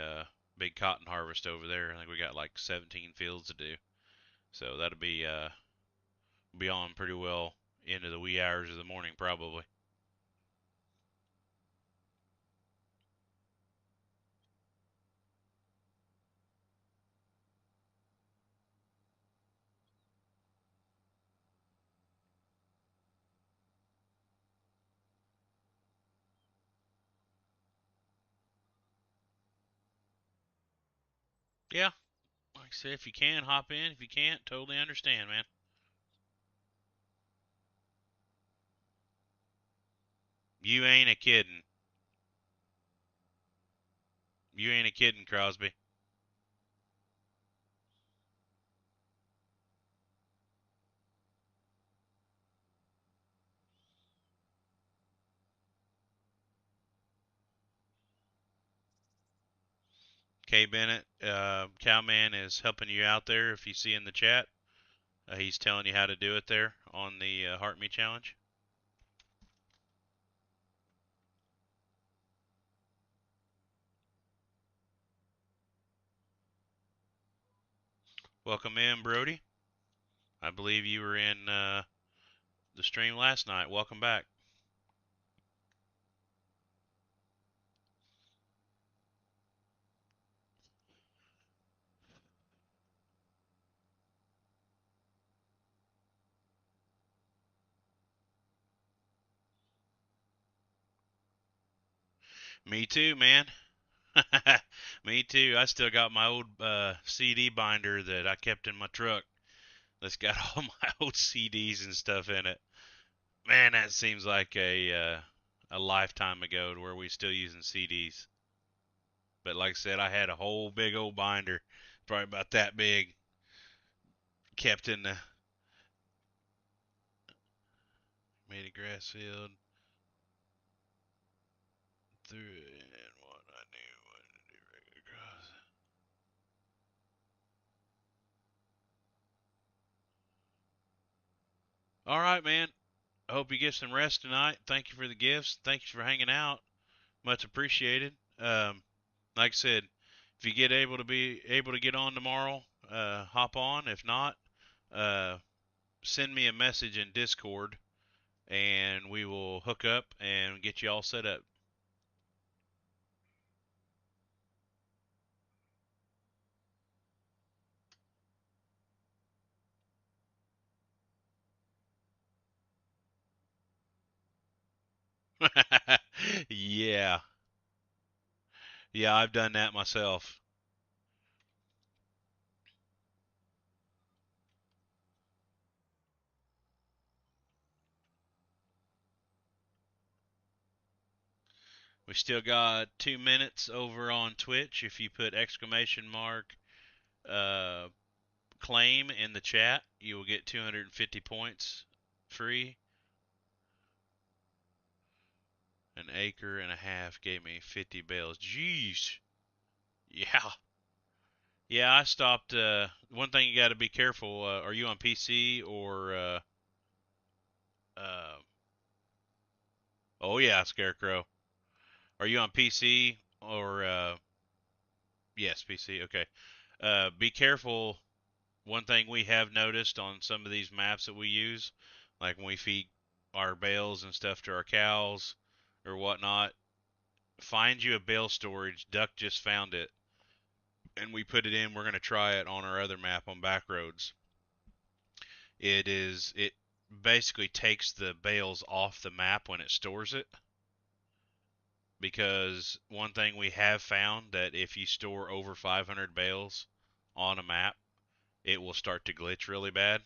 Speaker 1: big cotton harvest over there. I think we got like 17 fields to do. So that'll be on pretty well into the wee hours of the morning probably. Yeah, like I said, if you can hop in, if you can't, totally understand, man. You ain't a kiddin'. You ain't a kiddin', Crosby. K Bennett, Cowman is helping you out there. If you see in the chat, he's telling you how to do it there on the Heart Me Challenge. Welcome in, Brody. I believe you were in the stream last night. Welcome back. Me too, man. Me too. I still got my old CD binder that I kept in my truck that's got all my old CDs and stuff in it. Man, that seems like a lifetime ago to where we still using CDs. But like I said, I had a whole big old binder, probably about that big, kept in the made a grass field through and what I knew what to do right across. All right, man. I hope you get some rest tonight. Thank you for the gifts. Thank you for hanging out. Much appreciated. Like I said, if you get able to get on tomorrow, hop on. If not, uh, send me a message in Discord, and we will hook up and get you all set up. Yeah, yeah, I've done that myself. We still got 2 minutes over on Twitch. If you put exclamation mark uh, claim in the chat, you will get 250 points free. An acre and a half gave me 50 bales. Jeez. Yeah. Yeah, I stopped. One thing you got to be careful. Are you on PC or? Uh, oh yeah, Scarecrow. Are you on PC or? Yes, PC. Okay. Be careful. One thing we have noticed on some of these maps that we use, like when we feed our bales and stuff to our cows or whatnot, find you a bale storage. Duck just found it, and we put it in. We're gonna try it on our other map on back roads. It basically takes the bales off the map when it stores it, because one thing we have found that if you store over 500 bales on a map, it will start to glitch really bad.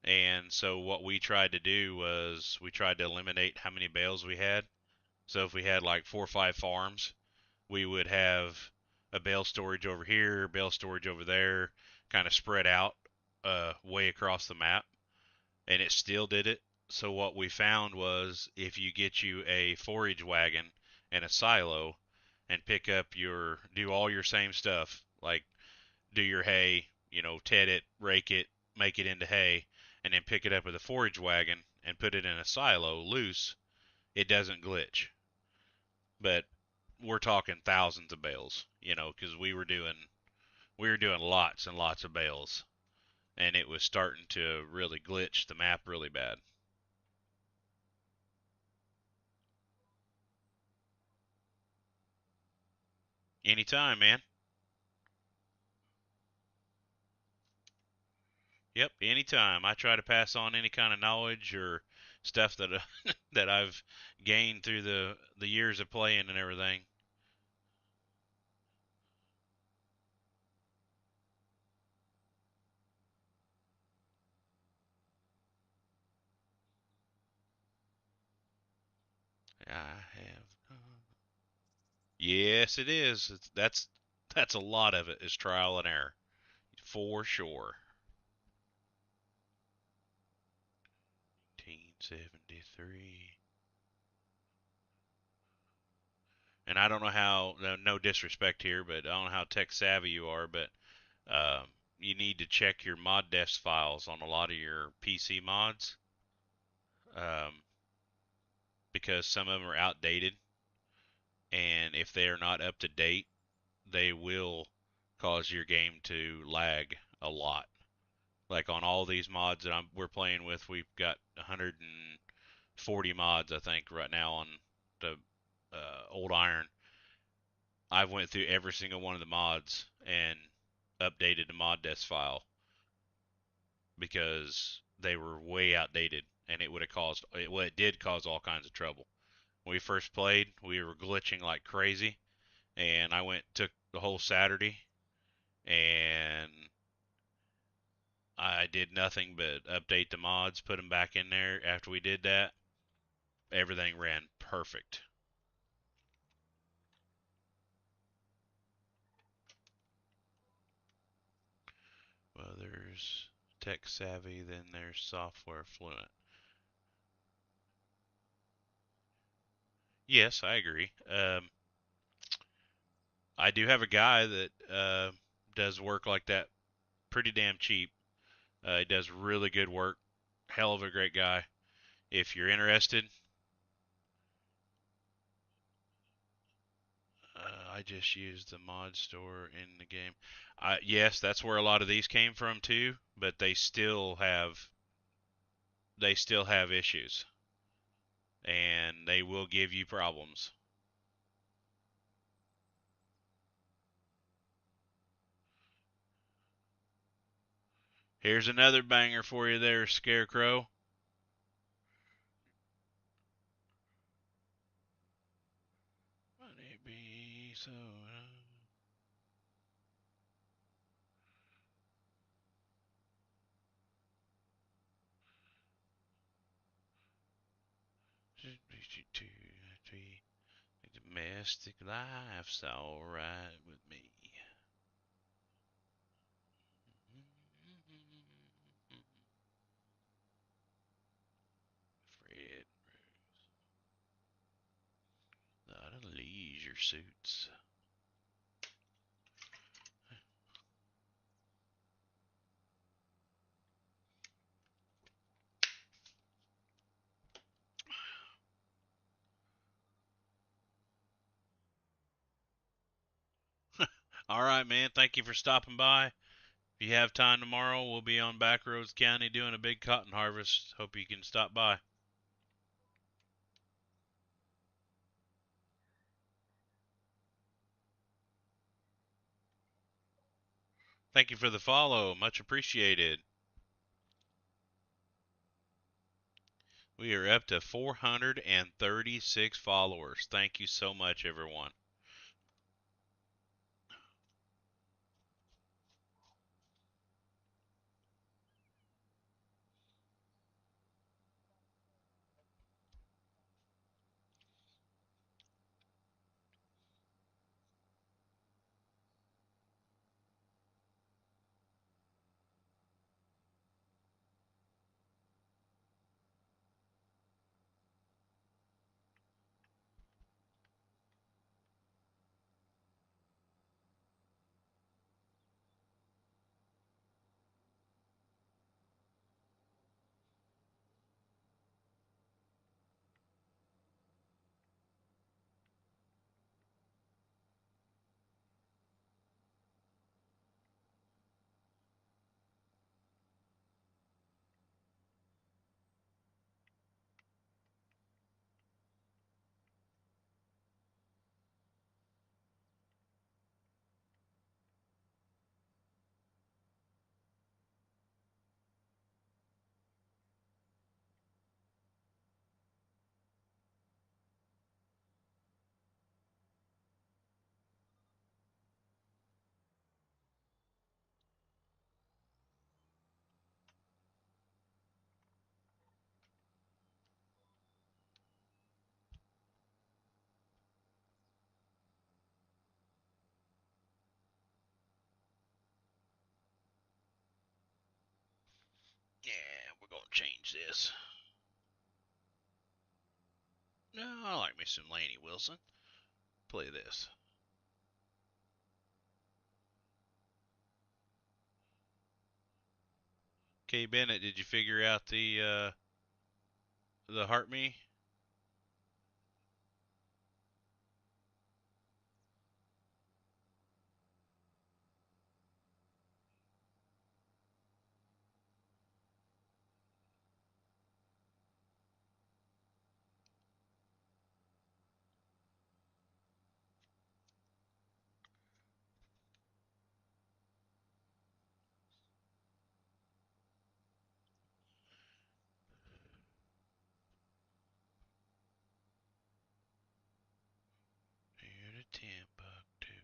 Speaker 1: And so what we tried to do was we tried to eliminate how many bales we had. So if we had like 4 or 5 farms, we would have a bale storage over here, bale storage over there, kind of spread out way across the map, and it still did it. So what we found was if you get you a forage wagon and a silo and pick up do all your same stuff, like do your hay, ted it, rake it, make it into hay, and then pick it up with a forage wagon and put it in a silo loose, it doesn't glitch. But we're talking thousands of bales, because we were doing lots and lots of bales, and it was starting to really glitch the map really bad. Anytime, man. Yep, anytime. I try to pass on any kind of knowledge or stuff that that I've gained through the years of playing and everything. I have. Yes, it is. That's a lot of it is trial and error, for sure. 1973. And I don't know how. No disrespect here, but I don't know how tech savvy you are, but you need to check your mod desk files on a lot of your PC mods, um, because some of them are outdated, and if they are not up to date, they will cause your game to lag a lot. Like on all these mods that we're playing with, we've got 140 mods, I think, right now on the old iron. I've went through every single one of the mods and updated the mod desk file because they were way outdated, and it would have caused well, it did cause all kinds of trouble. When we first played, we were glitching like crazy, and I went took the whole Saturday and I did nothing but update the mods, put them back in there. After we did that, everything ran perfect. Well, there's tech savvy, then there's software fluent. Yes, I agree. I do have a guy that does work like that pretty damn cheap. He does really good work. Hell of a great guy. If you're interested, I just used the mod store in the game. Yes, that's where a lot of these came from too, but they still have issues, and they will give you problems. Here's another banger for you there, Scarecrow. Money be so. Domestic life's alright with me. Fred. suits. All right, man. Thank you for stopping by. If you have time tomorrow, we'll be on Backroads County doing a big cotton harvest. Hope you can stop by. Thank you for the follow. Much appreciated. We are up to 436 followers. Thank you so much, everyone. Yeah, we're going to change this. No, I like me some Lainey Wilson. Play this. Okay, Bennett, did you figure out the Heart Me? Here to Timbuktu.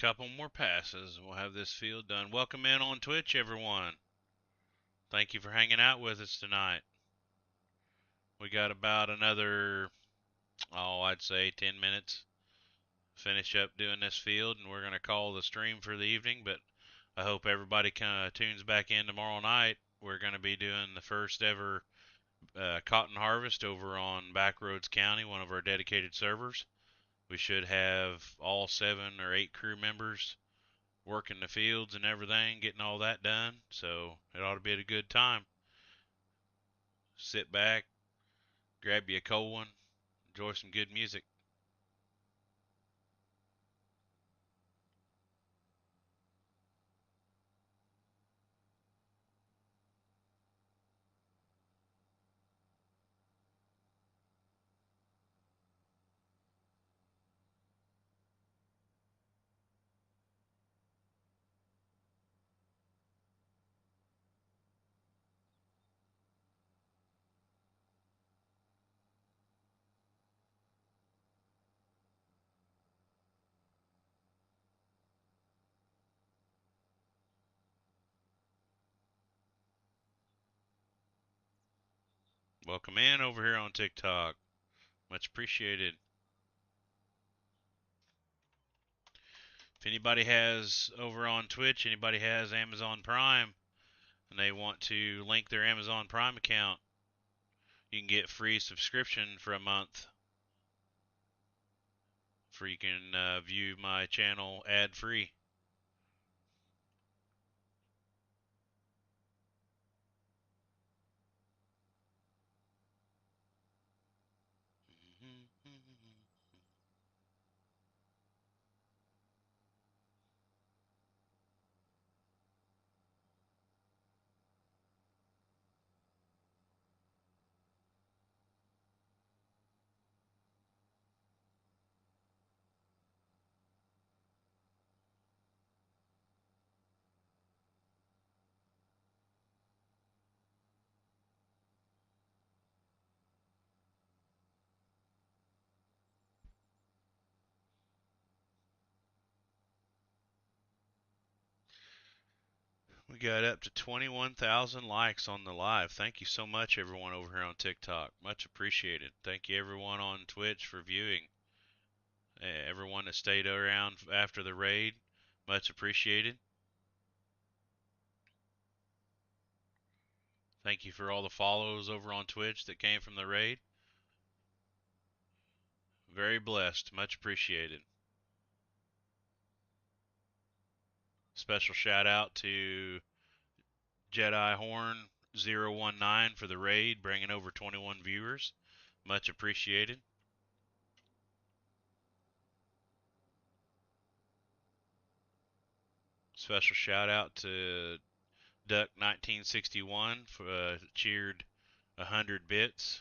Speaker 1: couple more passes and we'll have this field done. Welcome in on Twitch, everyone. Thank you for hanging out with us tonight. We got about another, I'd say 10 minutes. Finish up doing this field, and we're going to call the stream for the evening, but I hope everybody kind of tunes back in tomorrow night. We're going to be doing the first ever cotton harvest over on Backroads County, one of our dedicated servers. We should have all 7 or 8 crew members working the fields and everything, getting all that done, so it ought to be a good time. Sit back, grab you a cold one, enjoy some good music. Welcome in over here on TikTok. Much appreciated. If anybody has over on Twitch, anybody has Amazon Prime and they want to link their Amazon Prime account, you can get free subscription for a month. For you can view my channel ad free. We got up to 21,000 likes on the live. Thank you so much, everyone over here on TikTok. Much appreciated. Thank you, everyone on Twitch, for viewing. Everyone that stayed around after the raid, much appreciated. Thank you for all the follows over on Twitch that came from the raid. Very blessed. Much appreciated. Special shout out to Jedi Horn 019 for the raid, bringing over 21 viewers. Much appreciated. Special shout out to Duck 1961 for cheered 100 bits,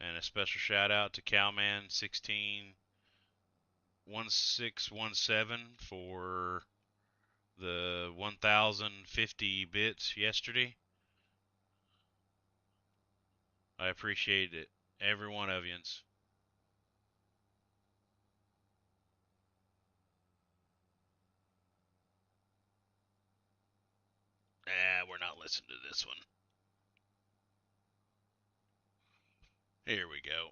Speaker 1: and a special shout out to Cowman 161617 for the 1050 bits yesterday. I appreciate it, every one of yous. We're not listening to this one. Here we go.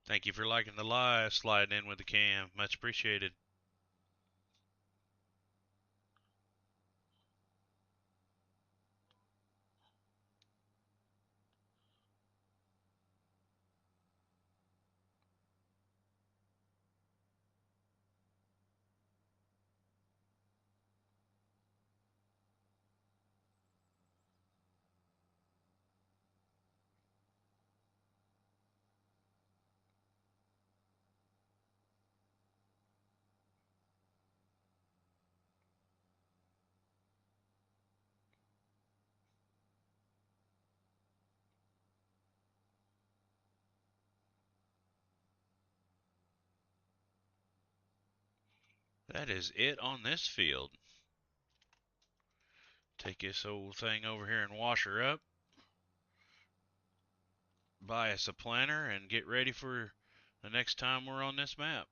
Speaker 1: Thank you for liking the live, sliding in with the cam. Much appreciated. That is it on this field. Take this old thing over here and wash her up. Buy us a planter and get ready for the next time we're on this map.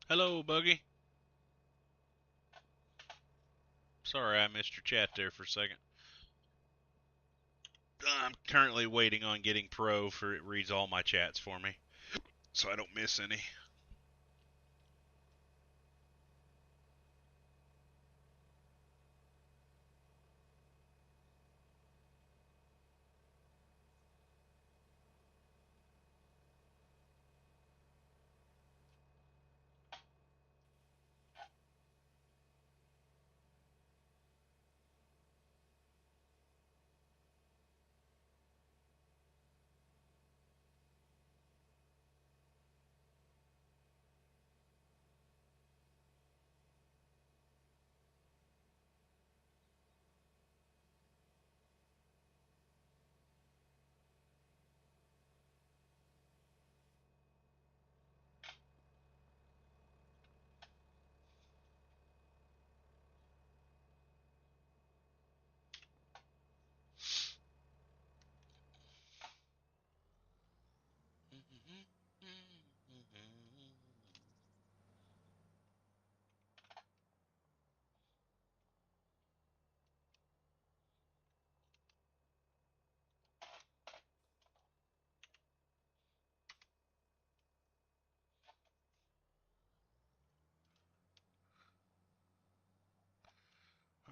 Speaker 1: Hello, Buggy. Sorry I missed your chat there for a second. I'm currently waiting on getting Pro for it reads all my chats for me, so I don't miss any.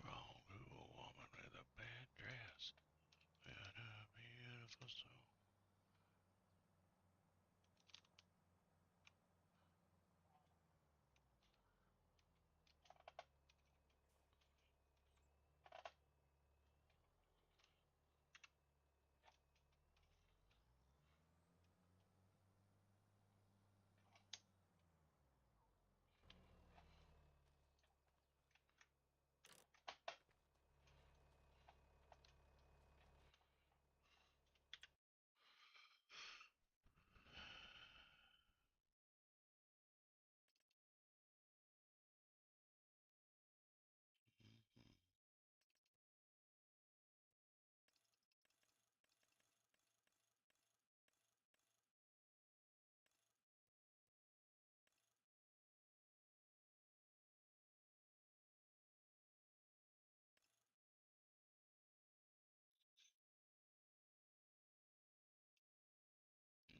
Speaker 1: Wrong Google woman with a bad dress and a beautiful soul.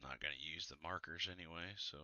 Speaker 1: I'm not going to use the markers anyway, so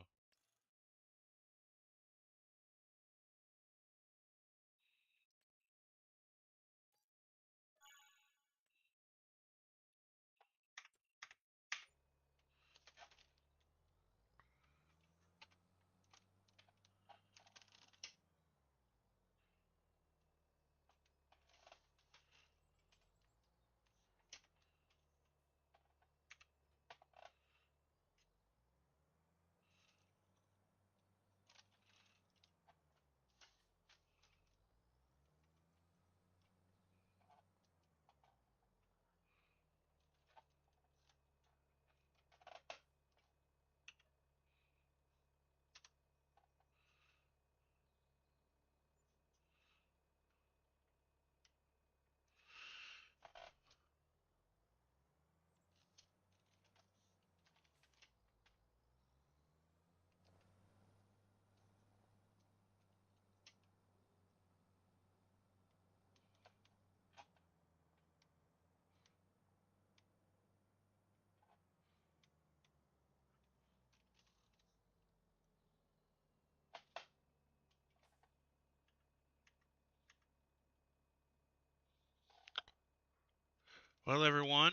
Speaker 1: well, everyone,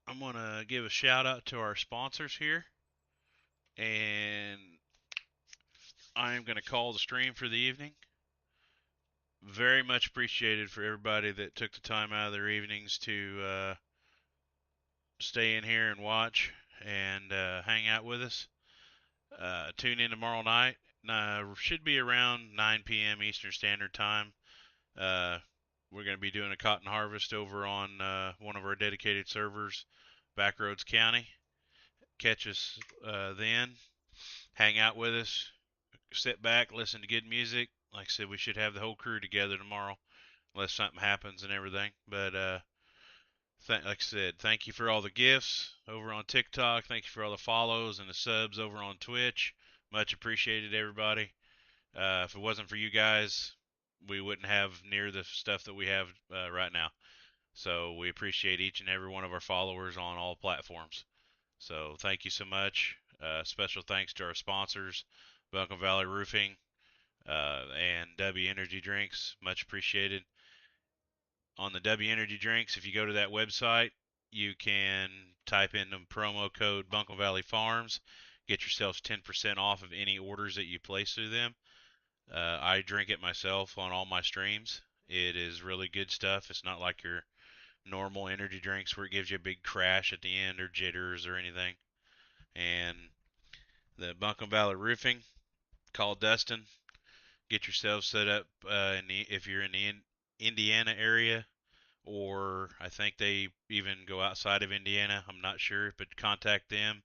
Speaker 1: I'm going to give a shout out to our sponsors here, and I'm going to call the stream for the evening. Very much appreciated for everybody that took the time out of their evenings to stay in here and watch and hang out with us. Tune in tomorrow night. Should be around 9 p.m. Eastern Standard Time. Uh, we're going to be doing a cotton harvest over on one of our dedicated servers, Backroads County. Catch us then. Hang out with us. Sit back, listen to good music. Like I said, we should have the whole crew together tomorrow, unless something happens and everything. But like I said, thank you for all the gifts over on TikTok. Thank you for all the follows and the subs over on Twitch. Much appreciated, everybody. If it wasn't for you guys, we wouldn't have near the stuff that we have right now. So we appreciate each and every one of our followers on all platforms. So thank you so much. Special thanks to our sponsors, Bunkum Valley Roofing and W Energy Drinks. Much appreciated. On the W Energy Drinks, if you go to that website, you can type in the promo code Bunkum Valley Farms. Get yourselves 10% off of any orders that you place through them. I drink it myself on all my streams. It is really good stuff. It's not like your normal energy drinks where it gives you a big crash at the end or jitters or anything. And the Bunkum Valley Roofing, call Dustin. Get yourself set up if you're in the Indiana area, or I think they even go outside of Indiana. I'm not sure, but contact them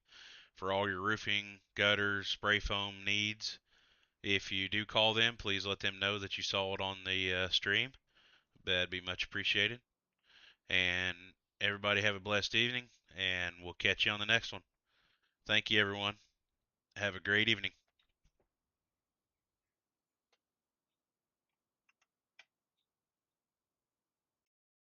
Speaker 1: for all your roofing, gutters, spray foam needs. If you do call them, please let them know that you saw it on the stream. That'd be much appreciated. And everybody have a blessed evening, and we'll catch you on the next one. Thank you, everyone. Have a great evening.